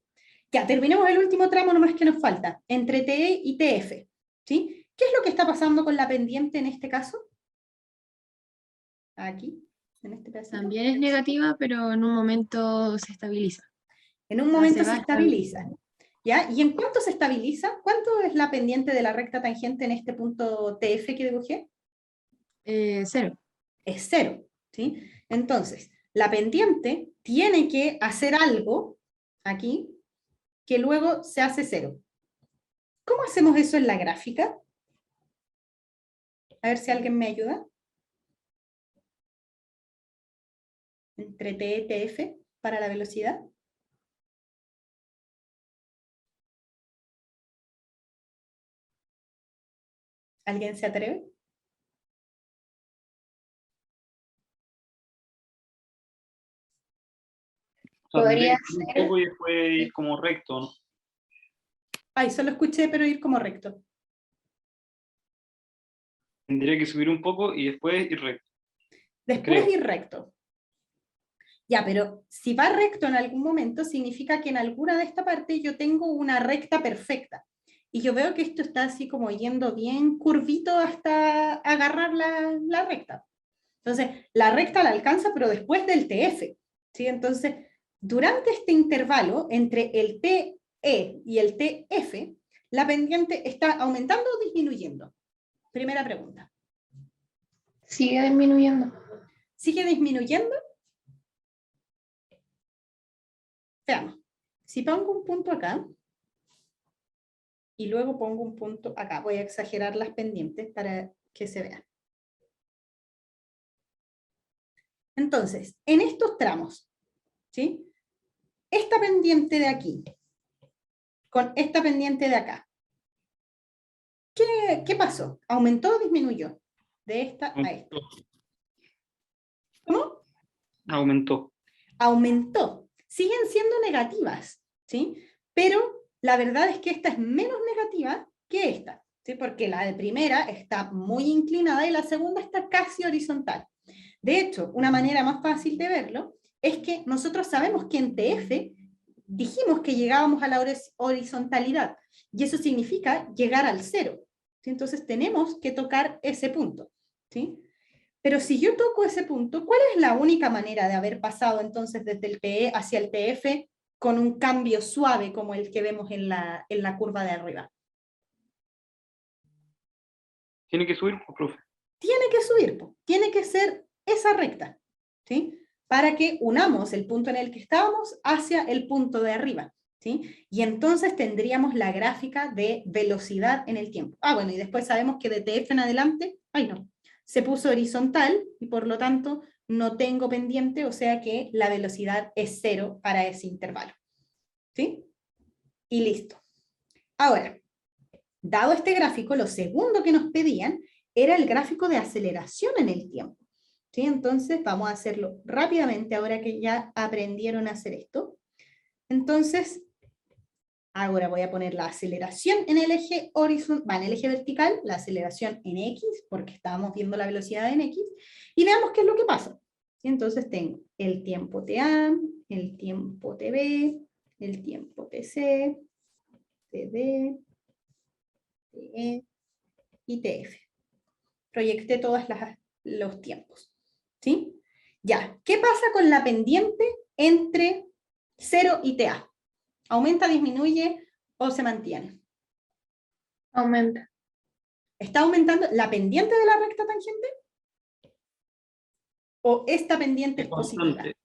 Ya, terminemos el último tramo nomás que nos falta, entre TE y TF. ¿Sí? ¿Qué es lo que está pasando con la pendiente en este caso? Aquí, en este pedacito. También es negativa, pero en un momento se estabiliza. En un sea, momento se se va estabiliza. ¿Ya? ¿Y en cuánto se estabiliza? ¿Cuánto es la pendiente de la recta tangente en este punto TF que dibujé? 0. Es 0. ¿Sí? Entonces, la pendiente tiene que hacer algo aquí que luego se hace 0. ¿Cómo hacemos eso en la gráfica? A ver si alguien me ayuda. Entre T y TF para la velocidad. ¿Alguien se atreve? O sea, tendría Podría que subir un ser. poco y después ir como recto, ¿no? Ay, solo escuché, pero ir como recto. Tendría que subir un poco y después ir recto. Después Creo. ir recto. Ya, pero si va recto en algún momento, significa que en alguna de esta parte yo tengo una recta perfecta. Y yo veo que esto está así como yendo bien curvito hasta agarrar la recta. Entonces, la recta la alcanza, pero después del TF. ¿Sí? Entonces, durante este intervalo entre el TE y el TF, la pendiente está aumentando o disminuyendo. Primera pregunta. Sigue disminuyendo. ¿Sigue disminuyendo? Veamos. Si pongo un punto acá, y luego pongo un punto acá, voy a exagerar las pendientes para que se vean. Entonces, en estos tramos, ¿sí? Esta pendiente de aquí, con esta pendiente de acá, ¿qué pasó? ¿Aumentó o disminuyó? De esta a esta. ¿Cómo? Aumentó. Aumentó. Siguen siendo negativas, ¿sí? Pero la verdad es que esta es menos negativa que esta, ¿sí? Porque la de primera está muy inclinada y la segunda está casi horizontal. De hecho, una manera más fácil de verlo es que nosotros sabemos que en TF dijimos que llegábamos a la horizontalidad y eso significa llegar al 0. ¿Sí? Entonces tenemos que tocar ese punto, ¿sí? Pero si yo toco ese punto, ¿cuál es la única manera de haber pasado entonces desde el TE hacia el TF con un cambio suave como el que vemos en la curva de arriba? Tiene que subir, pues, profe. Tiene que subir, tiene que ser esa recta, ¿sí? Para que unamos el punto en el que estábamos hacia el punto de arriba, ¿sí? Y entonces tendríamos la gráfica de velocidad en el tiempo. Ah, bueno, y después sabemos que de TF en adelante, ay no, se puso horizontal y por lo tanto no tengo pendiente, o sea que la velocidad es 0 para ese intervalo. ¿Sí? Y listo. Ahora, dado este gráfico, lo segundo que nos pedían era el gráfico de aceleración en el tiempo. ¿Sí? Entonces vamos a hacerlo rápidamente ahora que ya aprendieron a hacer esto. Entonces, ahora voy a poner la aceleración en el eje horizontal, en el eje vertical, la aceleración en X, porque estábamos viendo la velocidad en X, y veamos qué es lo que pasa. ¿Sí? Entonces tengo el tiempo TA, el tiempo TB, el tiempo TC, TD, TE y TF. Proyecté todos los tiempos. ¿Sí? Ya, ¿qué pasa con la pendiente entre 0 y TA? ¿Aumenta, disminuye o se mantiene? Aumenta. ¿Está aumentando la pendiente de la recta tangente? ¿O esta pendiente es positiva? Constante.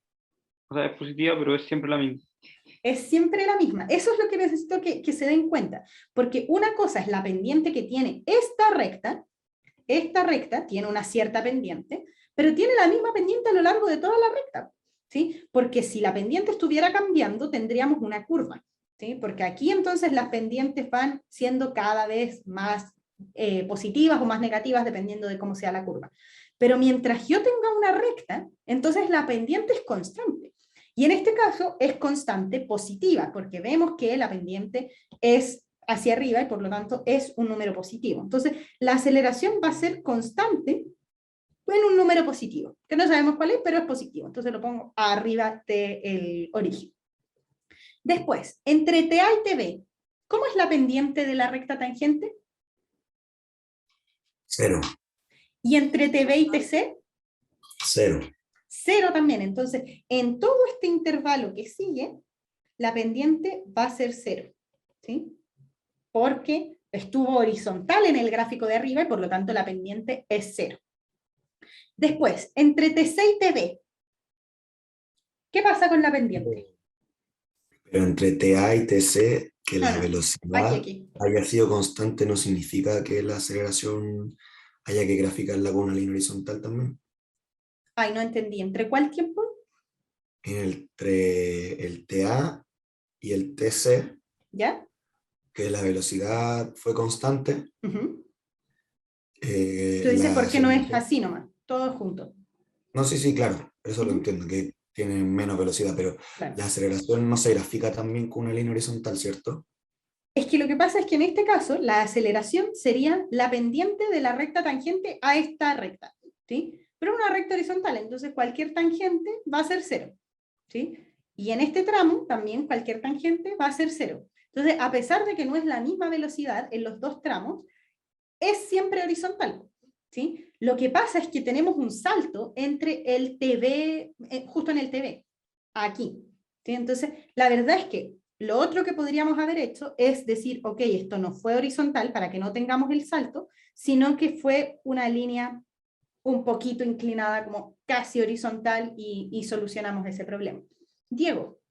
O sea, es positiva, pero es siempre la misma. Es siempre la misma. Eso es lo que necesito que se den cuenta. Porque una cosa es la pendiente que tiene esta recta tiene una cierta pendiente, pero tiene la misma pendiente a lo largo de toda la recta. ¿Sí? Porque si la pendiente estuviera cambiando, tendríamos una curva. ¿Sí? Porque aquí entonces las pendientes van siendo cada vez más positivas o más negativas dependiendo de cómo sea la curva. Pero mientras yo tenga una recta, entonces la pendiente es constante. Y en este caso es constante positiva, porque vemos que la pendiente es hacia arriba y por lo tanto es un número positivo. Entonces la aceleración va a ser constante en un número positivo, que no sabemos cuál es, pero es positivo. Entonces lo pongo arriba del origen. Después, entre TA y TB, ¿cómo es la pendiente de la recta tangente? 0. ¿Y entre TB y TC? 0. 0 también. Entonces, en todo este intervalo que sigue, la pendiente va a ser 0. ¿Sí? Porque estuvo horizontal en el gráfico de arriba y por lo tanto la pendiente es 0. Después, entre TC y TB, ¿qué pasa con la pendiente? Pero entre TA y TC, que la No, velocidad aquí. haya sido constante no significa que la aceleración haya que graficarla con una línea horizontal también. Ay, no entendí. ¿Entre cuál tiempo? Entre el TA y el TC, ¿Ya? que la velocidad fue constante. Uh-huh. Tú dices, ¿por qué no es así nomás? Todos juntos. No, sí, claro, eso lo entiendo, que tienen menos velocidad, pero Claro. la aceleración no se grafica también con una línea horizontal, ¿cierto? Es que lo que pasa es que en este caso la aceleración sería la pendiente de la recta tangente a esta recta, ¿sí? Pero una recta horizontal, entonces cualquier tangente va a ser 0, ¿sí? Y en este tramo también cualquier tangente va a ser 0. Entonces, a pesar de que no es la misma velocidad en los dos tramos, es siempre horizontal, ¿sí? Lo que pasa es que tenemos un salto entre el TV, justo en el TV, aquí, ¿sí? Entonces, la verdad es que lo otro que podríamos haber hecho es decir, ok, esto no fue horizontal para que no tengamos el salto, sino que fue una línea un poquito inclinada, como casi horizontal, y solucionamos ese problema. Diego,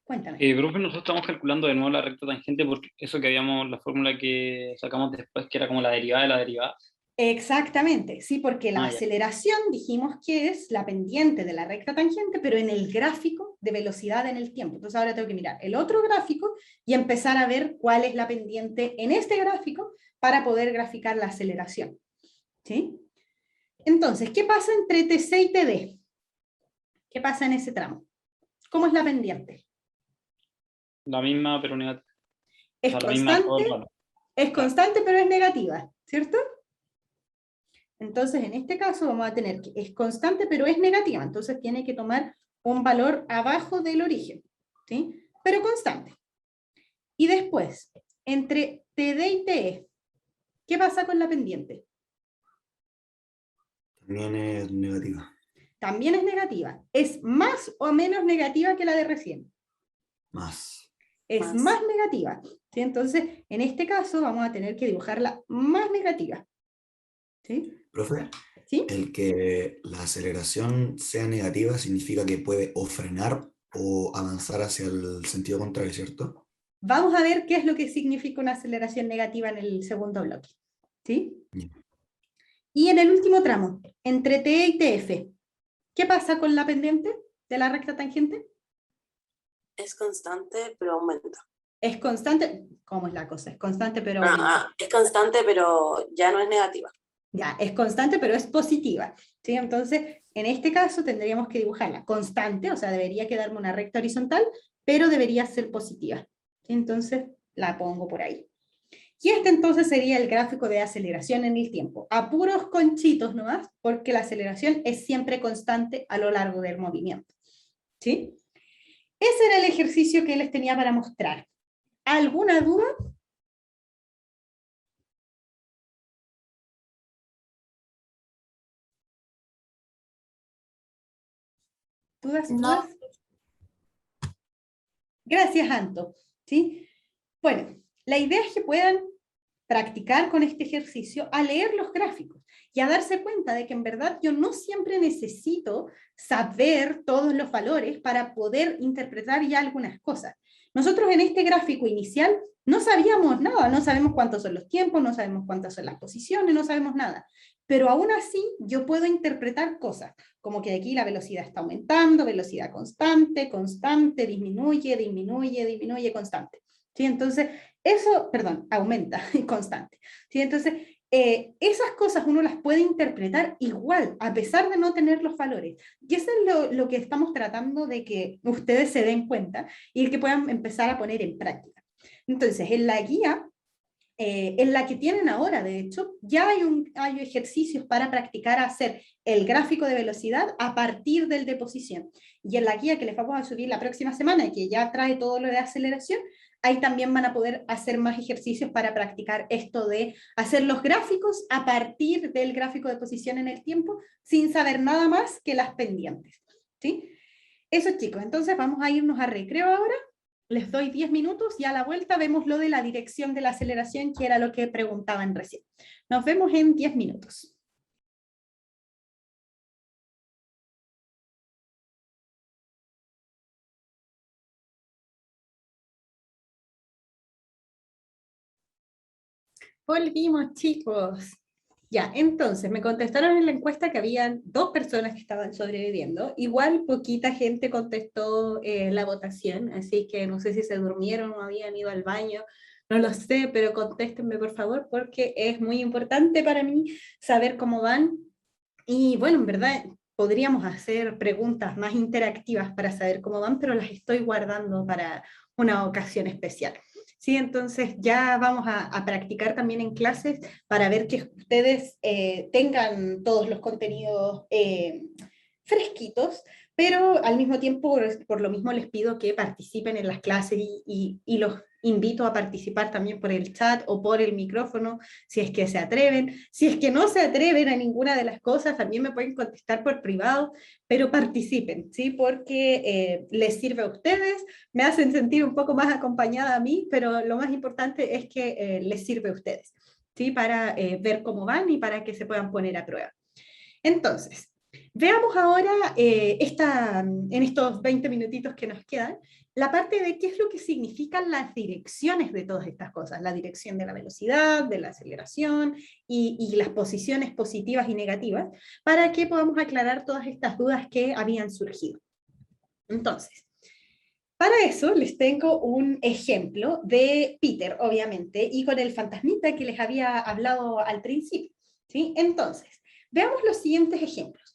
cuéntame. Profe, nosotros estamos calculando de nuevo la recta tangente porque eso que habíamos, la fórmula que sacamos después, que era como la derivada de la derivada. Exactamente, sí, porque la aceleración dijimos que es la pendiente de la recta tangente, pero en el gráfico de velocidad en el tiempo. Entonces ahora tengo que mirar el otro gráfico y empezar a ver cuál es la pendiente en este gráfico para poder graficar la aceleración. ¿Sí? Entonces, ¿qué pasa entre TC y TD? ¿Qué pasa en ese tramo? ¿Cómo es la pendiente? La misma, pero negativa. Es o sea, constante, es constante, pero es negativa, ¿cierto? Entonces, en este caso vamos a tener que es constante, pero es negativa. Entonces, tiene que tomar un valor abajo del origen, ¿sí? Pero constante. Y después, entre TD y TE, ¿qué pasa con la pendiente? También es negativa. También es negativa. ¿Es más o menos negativa que la de recién? Más. Es más negativa, ¿sí? Entonces, en este caso vamos a tener que dibujarla más negativa. ¿Sí? Profe, ¿Sí? el que la aceleración sea negativa significa que puede o frenar o avanzar hacia el sentido contrario, ¿cierto? Vamos a ver qué es lo que significa una aceleración negativa en el segundo bloque. ¿Sí? Bien. Y en el último tramo, entre TE y TF, ¿qué pasa con la pendiente de la recta tangente? Es constante, pero aumenta. Es constante, ¿cómo es la cosa? Es constante, pero aumenta. Es constante, pero ya no es negativa. Ya, es constante, pero es positiva, ¿sí? Entonces, en este caso tendríamos que dibujarla constante, o sea, debería quedarme una recta horizontal, pero debería ser positiva. Entonces, la pongo por ahí. Y este entonces sería el gráfico de aceleración en el tiempo, a puros conchitos nomás, porque la aceleración es siempre constante a lo largo del movimiento, ¿sí? Ese era el ejercicio que les tenía para mostrar. ¿Alguna duda? ¿Dudas? No. ¿Dudas? Gracias, Anto. ¿Sí? Bueno, la idea es que puedan practicar con este ejercicio a leer los gráficos y a darse cuenta de que en verdad yo no siempre necesito saber todos los valores para poder interpretar ya algunas cosas. Nosotros en este gráfico inicial no sabíamos nada, no sabemos cuántos son los tiempos, no sabemos cuántas son las posiciones, no sabemos nada. Pero aún así yo puedo interpretar cosas, como que aquí la velocidad está aumentando, velocidad constante, constante, disminuye, disminuye, disminuye, constante. ¿Sí? Entonces, eso, perdón, aumenta, constante. ¿Sí? Entonces, esas cosas uno las puede interpretar igual, a pesar de no tener los valores. Y eso es lo que estamos tratando de que ustedes se den cuenta y que puedan empezar a poner en práctica. Entonces, en la guía, en la que tienen ahora, de hecho, ya hay ejercicios para practicar a hacer el gráfico de velocidad a partir del de posición. Y en la guía que les vamos a subir la próxima semana, y que ya trae todo lo de aceleración, ahí también van a poder hacer más ejercicios para practicar esto de hacer los gráficos a partir del gráfico de posición en el tiempo, sin saber nada más que las pendientes. ¿Sí? Eso, chicos, entonces vamos a irnos a recreo ahora. Les doy 10 minutos y a la vuelta vemos lo de la dirección de la aceleración, que era lo que preguntaban recién. Nos vemos en 10 minutos. Volvimos, chicos. Ya, entonces me contestaron en la encuesta que habían 2 personas que estaban sobreviviendo. Igual poquita gente contestó la votación, así que no sé si se durmieron o habían ido al baño, no lo sé, pero contéstenme por favor, porque es muy importante para mí saber cómo van. Y bueno, en verdad podríamos hacer preguntas más interactivas para saber cómo van, pero las estoy guardando para una ocasión especial. Sí, entonces ya vamos a practicar también en clases para ver que ustedes tengan todos los contenidos fresquitos, pero al mismo tiempo, por lo mismo les pido que participen en las clases y los invito a participar también por el chat o por el micrófono, si es que se atreven. Si es que no se atreven a ninguna de las cosas, también me pueden contestar por privado, pero participen, ¿sí? Porque les sirve a ustedes, me hacen sentir un poco más acompañada a mí, pero lo más importante es que les sirve a ustedes, ¿sí? Para ver cómo van y para que se puedan poner a prueba. Entonces, veamos ahora en estos 20 minutitos que nos quedan, la parte de qué es lo que significan las direcciones de todas estas cosas, la dirección de la velocidad, de la aceleración y las posiciones positivas y negativas, para que podamos aclarar todas estas dudas que habían surgido. Entonces, para eso les tengo un ejemplo de Peter, obviamente, y con el fantasmita que les había hablado al principio, ¿sí? Entonces, veamos los siguientes ejemplos.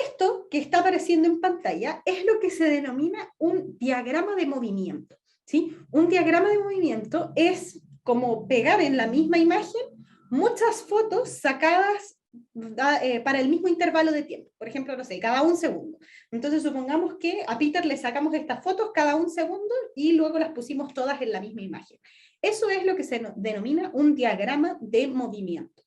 Esto que está apareciendo en pantalla es lo que se denomina un diagrama de movimiento, ¿sí? Un diagrama de movimiento es como pegar en la misma imagen muchas fotos sacadas para el mismo intervalo de tiempo. Por ejemplo, no sé, cada un segundo. Entonces supongamos que a Peter le sacamos estas fotos cada un segundo y luego las pusimos todas en la misma imagen. Eso es lo que se denomina un diagrama de movimiento.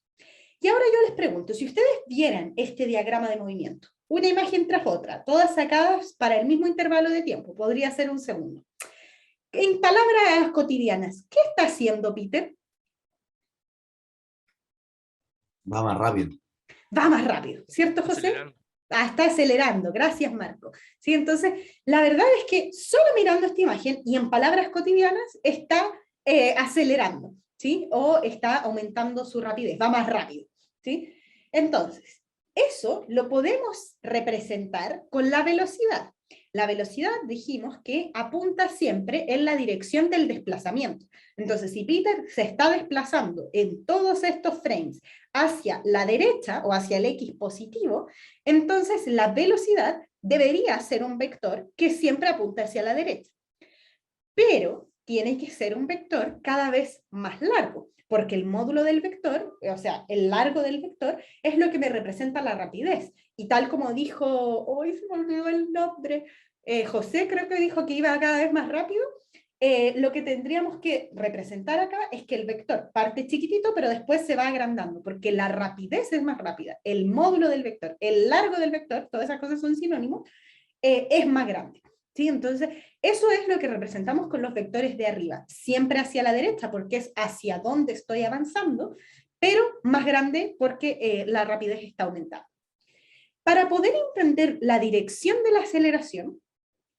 Y ahora yo les pregunto, si ustedes vieran este diagrama de movimiento, una imagen tras otra, todas sacadas para el mismo intervalo de tiempo, podría ser un segundo. En palabras cotidianas, ¿qué está haciendo Peter? Va más rápido. Va más rápido, ¿cierto, José? Está acelerando, gracias Marco. ¿Sí? Entonces, la verdad es que solo mirando esta imagen y en palabras cotidianas está acelerando, ¿sí? O está aumentando su rapidez, va más rápido, ¿sí? Entonces, eso lo podemos representar con la velocidad. La velocidad dijimos que apunta siempre en la dirección del desplazamiento. Entonces, si Peter se está desplazando en todos estos frames hacia la derecha o hacia el X positivo, entonces la velocidad debería ser un vector que siempre apunta hacia la derecha. Pero tiene que ser un vector cada vez más largo, porque el módulo del vector, o sea, el largo del vector, es lo que me representa la rapidez. Y tal como dijo, hoy se me olvidó el nombre, José creo que dijo que iba cada vez más rápido, lo que tendríamos que representar acá es que el vector parte chiquitito, pero después se va agrandando, porque la rapidez es más rápida, el módulo del vector, el largo del vector, todas esas cosas son sinónimos, es más grande. ¿Sí? Entonces, eso es lo que representamos con los vectores de arriba, siempre hacia la derecha, porque es hacia donde estoy avanzando, pero más grande porque la rapidez está aumentada. Para poder entender la dirección de la aceleración,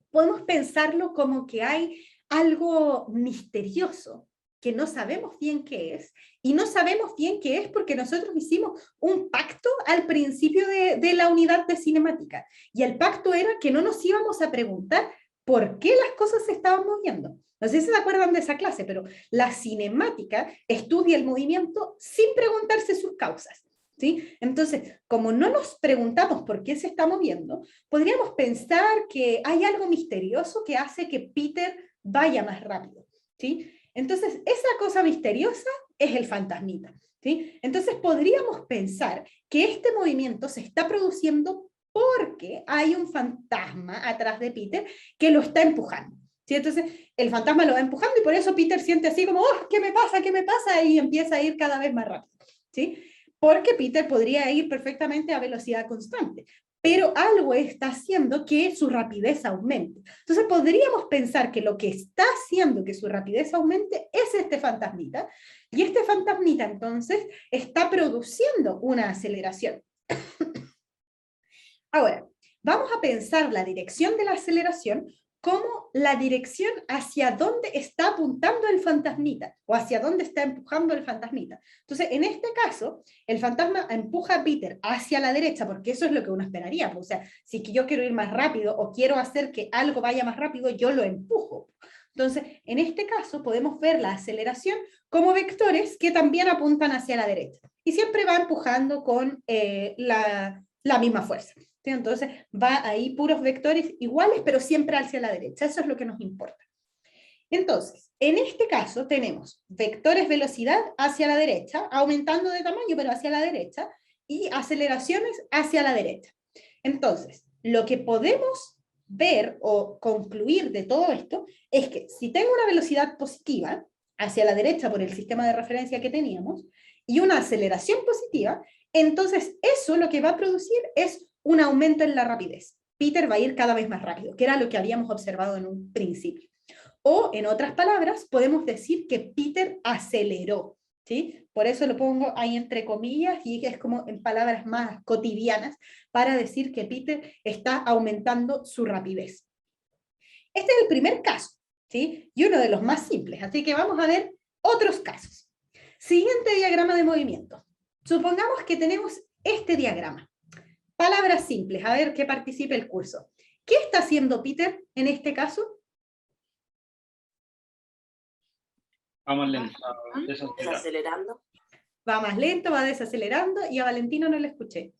podemos pensarlo como que hay algo misterioso, que no sabemos bien qué es, y no sabemos bien qué es porque nosotros hicimos un pacto al principio de la unidad de cinemática, y el pacto era que no nos íbamos a preguntar por qué las cosas se estaban moviendo. No sé si se acuerdan de esa clase, pero la cinemática estudia el movimiento sin preguntarse sus causas. ¿Sí? Entonces, como no nos preguntamos por qué se está moviendo, podríamos pensar que hay algo misterioso que hace que Peter vaya más rápido. ¿Sí? Entonces, esa cosa misteriosa es el fantasmita. ¿Sí? Entonces, podríamos pensar que este movimiento se está produciendo porque hay un fantasma atrás de Peter que lo está empujando. ¿Sí? Entonces, el fantasma lo va empujando y por eso Peter siente así como, oh, ¿qué me pasa? ¿Qué me pasa? Y empieza a ir cada vez más rápido. ¿Sí? Porque Peter podría ir perfectamente a velocidad constante, pero algo está haciendo que su rapidez aumente. Entonces podríamos pensar que lo que está haciendo que su rapidez aumente es este fantasmita, y este fantasmita entonces está produciendo una aceleración. Ahora, vamos a pensar la dirección de la aceleración como la dirección hacia dónde está apuntando el fantasmita, o hacia dónde está empujando el fantasmita. Entonces, en este caso, el fantasma empuja a Peter hacia la derecha, porque eso es lo que uno esperaría. O sea, si yo quiero ir más rápido, o quiero hacer que algo vaya más rápido, yo lo empujo. Entonces, en este caso, podemos ver la aceleración como vectores que también apuntan hacia la derecha. Y siempre va empujando con la misma fuerza. ¿Sí? Entonces va ahí puros vectores iguales, pero siempre hacia la derecha. Eso es lo que nos importa. Entonces, en este caso tenemos vectores velocidad hacia la derecha, aumentando de tamaño, pero hacia la derecha, y aceleraciones hacia la derecha. Entonces, lo que podemos ver o concluir de todo esto es que si tengo una velocidad positiva hacia la derecha por el sistema de referencia que teníamos, y una aceleración positiva, entonces eso lo que va a producir es un aumento en la rapidez. Peter va a ir cada vez más rápido, que era lo que habíamos observado en un principio. O, en otras palabras, podemos decir que Peter aceleró. ¿Sí? Por eso lo pongo ahí entre comillas, y es como en palabras más cotidianas, para decir que Peter está aumentando su rapidez. Este es el primer caso, ¿sí? Y uno de los más simples, así que vamos a ver otros casos. Siguiente diagrama de movimiento. Supongamos que tenemos este diagrama. Palabras simples, a ver qué participe el curso. ¿Qué está haciendo Peter en este caso? Vamos lento. Desacelerando. Va más lento, va desacelerando, y a Valentino no le escuché.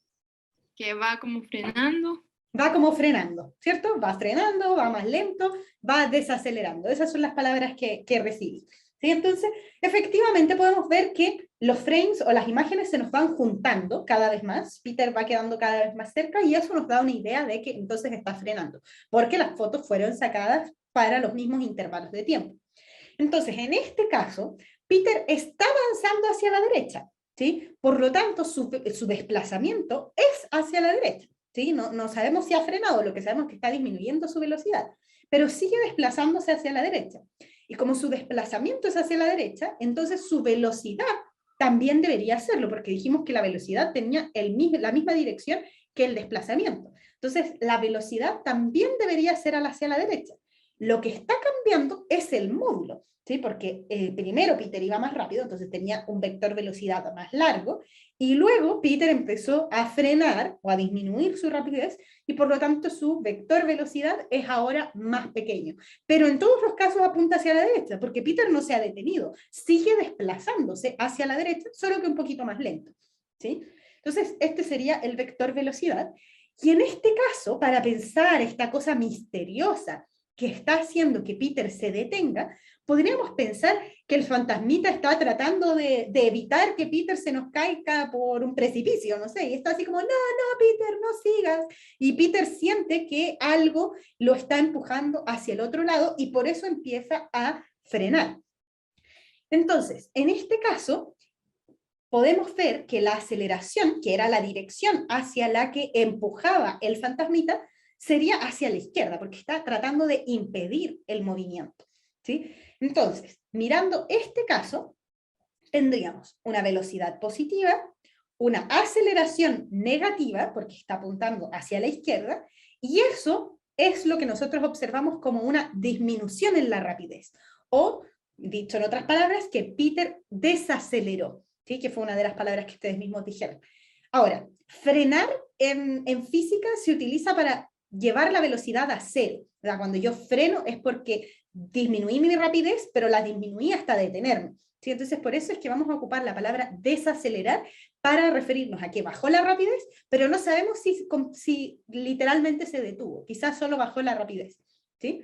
Que va como frenando. Va como frenando, ¿cierto? Va frenando, va más lento, va desacelerando. Esas son las palabras que recibí. ¿Sí? Entonces, efectivamente podemos ver que los frames o las imágenes se nos van juntando cada vez más, Peter va quedando cada vez más cerca, y eso nos da una idea de que entonces está frenando, porque las fotos fueron sacadas para los mismos intervalos de tiempo. Entonces, en este caso, Peter está avanzando hacia la derecha, ¿sí? Por lo tanto, su desplazamiento es hacia la derecha, ¿sí? No sabemos si ha frenado, lo que sabemos es que está disminuyendo su velocidad, pero sigue desplazándose hacia la derecha. Y como su desplazamiento es hacia la derecha, entonces su velocidad también debería hacerlo, porque dijimos que la velocidad tenía la misma dirección que el desplazamiento. Entonces, la velocidad también debería ser hacia la derecha. Lo que está cambiando es el módulo, ¿sí? Porque primero Peter iba más rápido, entonces tenía un vector velocidad más largo, y luego Peter empezó a frenar o a disminuir su rapidez, y por lo tanto su vector velocidad es ahora más pequeño. Pero en todos los casos apunta hacia la derecha, porque Peter no se ha detenido, sigue desplazándose hacia la derecha, solo que un poquito más lento, ¿sí? Entonces, este sería el vector velocidad. Y en este caso, para pensar esta cosa misteriosa que está haciendo que Peter se detenga, podríamos pensar que el fantasmita está tratando de evitar que Peter se nos caiga por un precipicio, no sé, y está así como, no, no, Peter, no sigas. Y Peter siente que algo lo está empujando hacia el otro lado y por eso empieza a frenar. Entonces, en este caso, podemos ver que la aceleración, que era la dirección hacia la que empujaba el fantasmita, sería hacia la izquierda, porque está tratando de impedir el movimiento, ¿sí? Entonces, mirando este caso, tendríamos una velocidad positiva, una aceleración negativa, porque está apuntando hacia la izquierda, y eso es lo que nosotros observamos como una disminución en la rapidez, o, dicho en otras palabras, que Peter desaceleró, ¿sí? Que fue una de las palabras que ustedes mismos dijeron. Ahora, frenar en física se utiliza para llevar la velocidad a cero. O sea, cuando yo freno es porque disminuí mi rapidez, pero la disminuí hasta detenerme, ¿sí? Entonces, por eso es que vamos a ocupar la palabra desacelerar para referirnos a que bajó la rapidez, pero no sabemos si literalmente se detuvo. Quizás solo bajó la rapidez, ¿sí?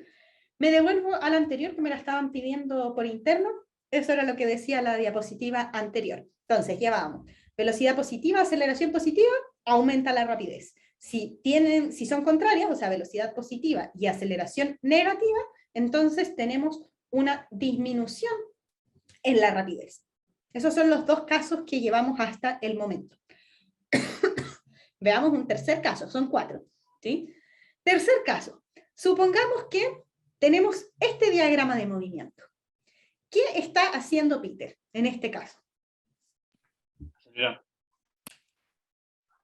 Me devuelvo a la anterior, que me la estaban pidiendo por interno. Eso era lo que decía la diapositiva anterior. Entonces, ya vamos. Velocidad positiva, aceleración positiva, aumenta la rapidez. Si son contrarias, o sea, velocidad positiva y aceleración negativa, entonces tenemos una disminución en la rapidez. Esos son los dos casos que llevamos hasta el momento. Veamos un tercer caso, son 4, ¿sí? Tercer caso, supongamos que tenemos este diagrama de movimiento. ¿Qué está haciendo Peter en este caso?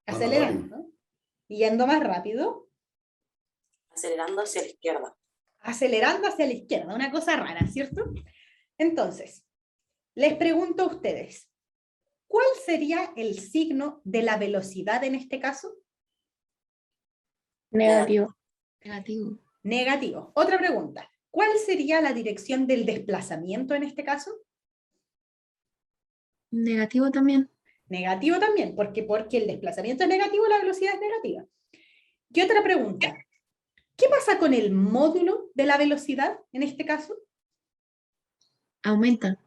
Acelerando, ¿no? Yendo más rápido. Acelerando hacia la izquierda. Acelerando hacia la izquierda, una cosa rara, ¿cierto? Entonces, les pregunto a ustedes, ¿cuál sería el signo de la velocidad en este caso? Negativo. Negativo. Negativo. Otra pregunta, ¿cuál sería la dirección del desplazamiento en este caso? Negativo también. Negativo también, porque el desplazamiento es negativo, la velocidad es negativa. Y otra pregunta, ¿qué pasa con el módulo de la velocidad en este caso? Aumenta.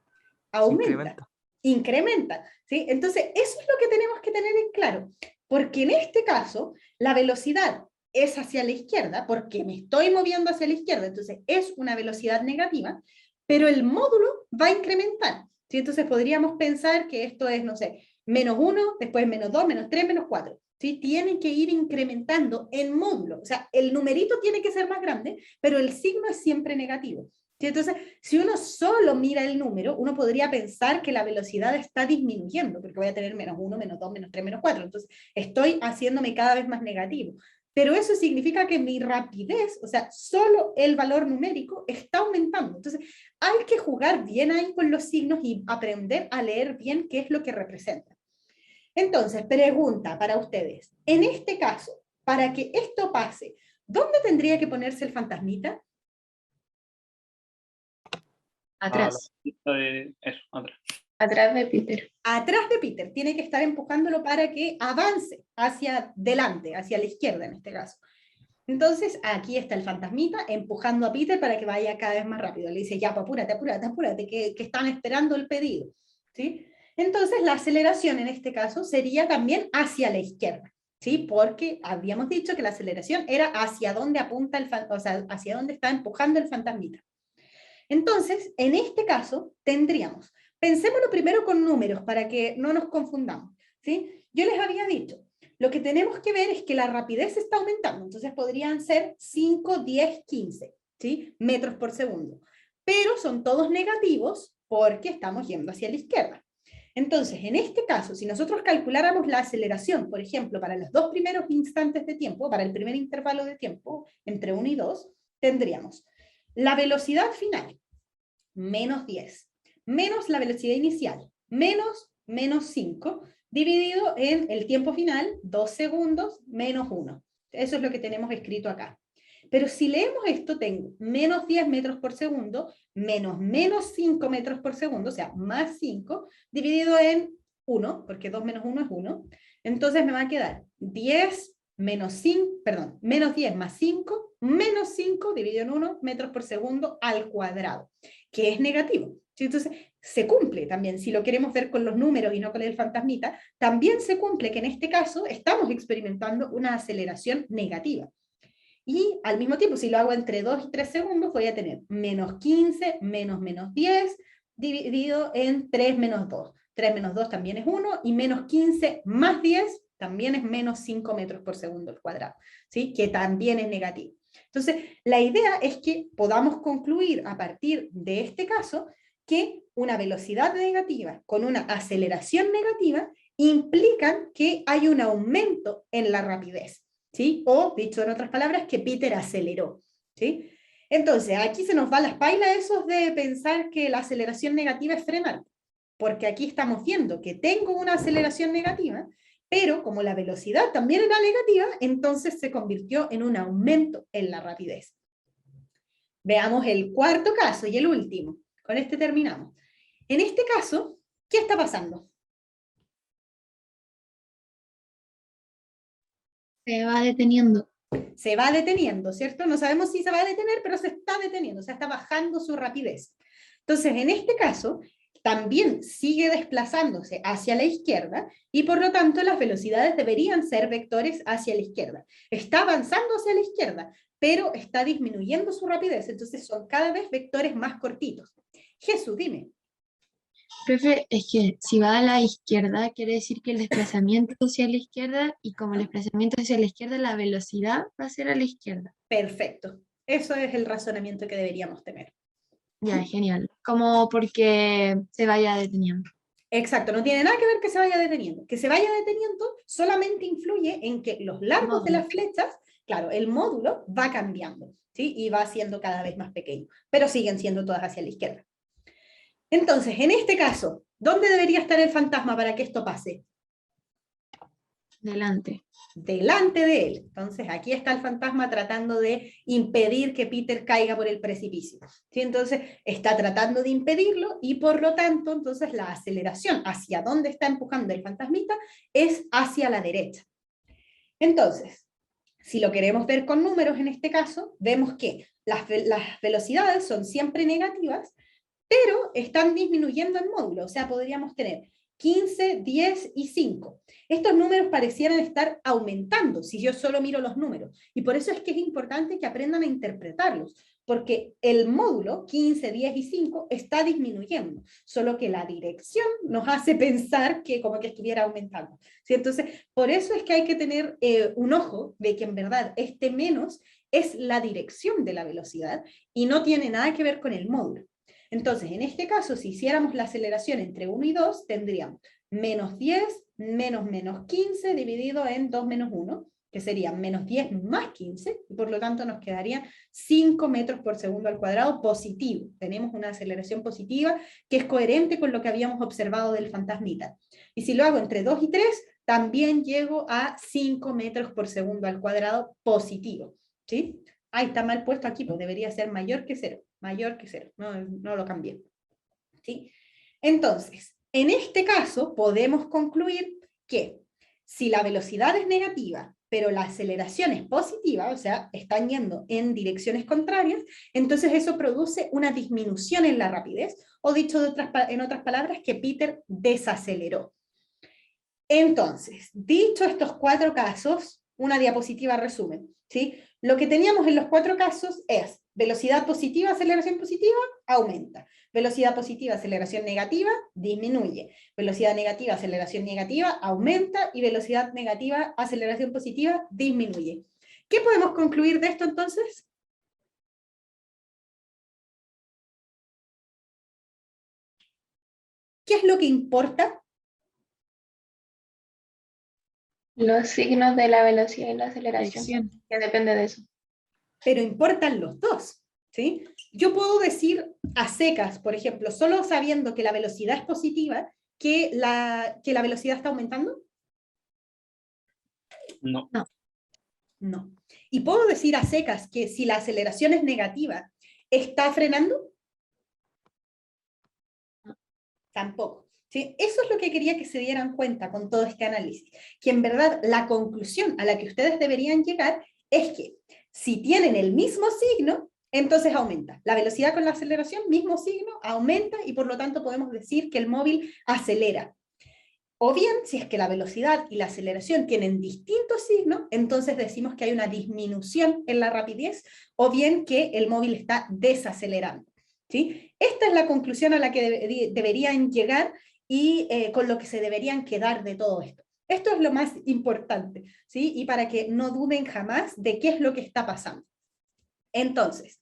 Aumenta. Incrementa, ¿sí? Entonces, eso es lo que tenemos que tener en claro, porque en este caso, la velocidad es hacia la izquierda, porque me estoy moviendo hacia la izquierda, entonces es una velocidad negativa, pero el módulo va a incrementar, ¿sí? Entonces podríamos pensar que esto es, no sé, -1, después -2, -3, -4, ¿sí? Tienen que ir incrementando en módulo, o sea, el numerito tiene que ser más grande, pero el signo es siempre negativo. ¿Sí? Entonces, si uno solo mira el número, uno podría pensar que la velocidad está disminuyendo, porque voy a tener -1, -2, -3, -4, entonces estoy haciéndome cada vez más negativo. Pero eso significa que mi rapidez, o sea, solo el valor numérico está aumentando. Entonces, hay que jugar bien ahí con los signos y aprender a leer bien qué es lo que representa. Entonces, pregunta para ustedes. En este caso, para que esto pase, ¿dónde tendría que ponerse el fantasmita? Atrás. Atrás. Atrás de Peter. Atrás de Peter, tiene que estar empujándolo para que avance hacia delante, hacia la izquierda en este caso. Entonces, aquí está el fantasmita empujando a Peter para que vaya cada vez más rápido. Le dice, ya, apúrate, apúrate, apúrate, que están esperando el pedido, ¿sí? Entonces, la aceleración en este caso sería también hacia la izquierda, ¿sí? Porque habíamos dicho que la aceleración era hacia donde apunta o sea, hacia donde está empujando el fantasmita. Entonces, en este caso, tendríamos, pensémoslo primero con números para que no nos confundamos, ¿sí? Yo les había dicho, lo que tenemos que ver es que la rapidez está aumentando, entonces podrían ser 5, 10, 15, ¿sí? Metros por segundo, pero son todos negativos porque estamos yendo hacia la izquierda. Entonces, en este caso, si nosotros calculáramos la aceleración, por ejemplo, para los 2 primeros instantes de tiempo, para el primer intervalo de tiempo, entre 1 y 2, tendríamos la velocidad final, menos 10, menos la velocidad inicial, menos 5, dividido en el tiempo final, 2 segundos, menos 1. Eso es lo que tenemos escrito acá. Pero si leemos esto, tengo menos 10 metros por segundo, menos 5 metros por segundo, o sea, más 5, dividido en 1, porque 2 menos 1 es 1. Entonces me va a quedar 10 menos 5, perdón, menos 10 más 5, menos 5 dividido en 1 metros por segundo al cuadrado, que es negativo. ¿Sí? Entonces, se cumple también, si lo queremos ver con los números y no con el fantasmita, también se cumple que en este caso estamos experimentando una aceleración negativa. Y al mismo tiempo, si lo hago entre 2 y 3 segundos, voy a tener menos 15 menos 10 dividido en 3 menos 2. 3 menos 2 también es 1, y menos 15 más 10 también es menos 5 metros por segundo al cuadrado, ¿sí? Que también es negativo. Entonces, la idea es que podamos concluir a partir de este caso que una velocidad negativa con una aceleración negativa implican que hay un aumento en la rapidez, ¿sí? O, dicho en otras palabras, que Peter aceleró, ¿sí? Entonces, aquí se nos va las pailas esos de pensar que la aceleración negativa es frenar, porque aquí estamos viendo que tengo una aceleración negativa, pero como la velocidad también era negativa, entonces se convirtió en un aumento en la rapidez. Veamos el cuarto caso y el último. Con este terminamos. En este caso, ¿qué está pasando? Se va deteniendo. Se va deteniendo, ¿cierto? No sabemos si se va a detener, pero se está deteniendo, o sea, está bajando su rapidez. Entonces, en este caso, también sigue desplazándose hacia la izquierda y por lo tanto las velocidades deberían ser vectores hacia la izquierda. Está avanzando hacia la izquierda, pero está disminuyendo su rapidez, entonces son cada vez vectores más cortitos. Jesús, dime. Profe, es que si va a la izquierda, quiere decir que el desplazamiento hacia la izquierda, y como el desplazamiento hacia la izquierda, la velocidad va a ser a la izquierda. Perfecto. Eso es el razonamiento que deberíamos tener. Ya, genial. Como porque se vaya deteniendo. Exacto, no tiene nada que ver que se vaya deteniendo. Que se vaya deteniendo solamente influye en que los largos de las flechas, claro, el módulo va cambiando, ¿sí? Y va siendo cada vez más pequeño, pero siguen siendo todas hacia la izquierda. Entonces, en este caso, ¿dónde debería estar el fantasma para que esto pase? Delante. Delante de él. Entonces, aquí está el fantasma tratando de impedir que Peter caiga por el precipicio. ¿Sí? Entonces, está tratando de impedirlo y por lo tanto, entonces la aceleración hacia dónde está empujando el fantasmita es hacia la derecha. Entonces, si lo queremos ver con números en este caso, vemos que las velocidades son siempre negativas, pero están disminuyendo en módulo, o sea, podríamos tener 15, 10 y 5. Estos números parecieran estar aumentando si yo solo miro los números, y por eso es que es importante que aprendan a interpretarlos, porque el módulo 15, 10 y 5 está disminuyendo, solo que la dirección nos hace pensar que como que estuviera aumentando. ¿Sí? Entonces, por eso es que hay que tener un ojo de que en verdad este menos es la dirección de la velocidad y no tiene nada que ver con el módulo. Entonces, en este caso, si hiciéramos la aceleración entre 1 y 2, tendríamos menos 10 menos 15 dividido en 2 menos 1, que sería menos 10 más 15, y por lo tanto nos quedaría 5 metros por segundo al cuadrado positivo. Tenemos una aceleración positiva que es coherente con lo que habíamos observado del fantasmita. Y si lo hago entre 2 y 3, también llego a 5 metros por segundo al cuadrado positivo. ¿Sí? Ahí está mal puesto aquí, pues debería ser mayor que 0. Mayor que 0, no lo cambié. ¿Sí? Entonces, en este caso podemos concluir que si la velocidad es negativa, pero la aceleración es positiva, o sea, están yendo en direcciones contrarias, entonces eso produce una disminución en la rapidez, o dicho en otras palabras, que Peter desaceleró. Entonces, dicho estos 4 casos, una diapositiva resumen, ¿sí? Lo que teníamos en los 4 casos es velocidad positiva, aceleración positiva, aumenta. Velocidad positiva, aceleración negativa, disminuye. Velocidad negativa, aceleración negativa, aumenta. Y velocidad negativa, aceleración positiva, disminuye. ¿Qué podemos concluir de esto entonces? ¿Qué es lo que importa? Los signos de la velocidad y la aceleración, Dirección. que depende de eso. Pero importan los dos, ¿sí? Yo puedo decir a secas, por ejemplo, solo sabiendo que la velocidad es positiva, que la velocidad está aumentando. No. No. Y puedo decir a secas que si la aceleración es negativa, ¿está frenando? Tampoco. ¿Sí? Eso es lo que quería que se dieran cuenta con todo este análisis, que en verdad la conclusión a la que ustedes deberían llegar es que si tienen el mismo signo, entonces aumenta. La velocidad con la aceleración, mismo signo, aumenta y por lo tanto podemos decir que el móvil acelera. O bien, si es que la velocidad y la aceleración tienen distintos signos, entonces decimos que hay una disminución en la rapidez, o bien que el móvil está desacelerando. ¿Sí? Esta es la conclusión a la que deberían llegar y con lo que se deberían quedar de todo esto. Esto es lo más importante, ¿sí? Y para que no duden jamás de qué es lo que está pasando. Entonces,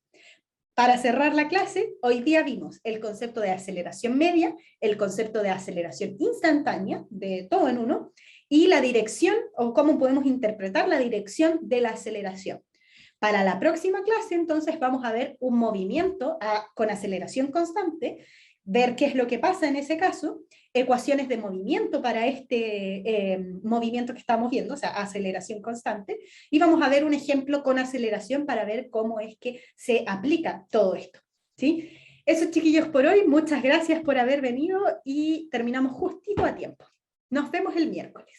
para cerrar la clase, hoy día vimos el concepto de aceleración media, el concepto de aceleración instantánea, de todo en uno, y la dirección, o cómo podemos interpretar la dirección de la aceleración. Para la próxima clase, entonces, vamos a ver un movimiento con aceleración constante, ver qué es lo que pasa en ese caso, ecuaciones de movimiento para este movimiento que estamos viendo, o sea, aceleración constante, y vamos a ver un ejemplo con aceleración para ver cómo es que se aplica todo esto, ¿sí? Eso, chiquillos, por hoy. Muchas gracias por haber venido y terminamos justito a tiempo. Nos vemos el miércoles.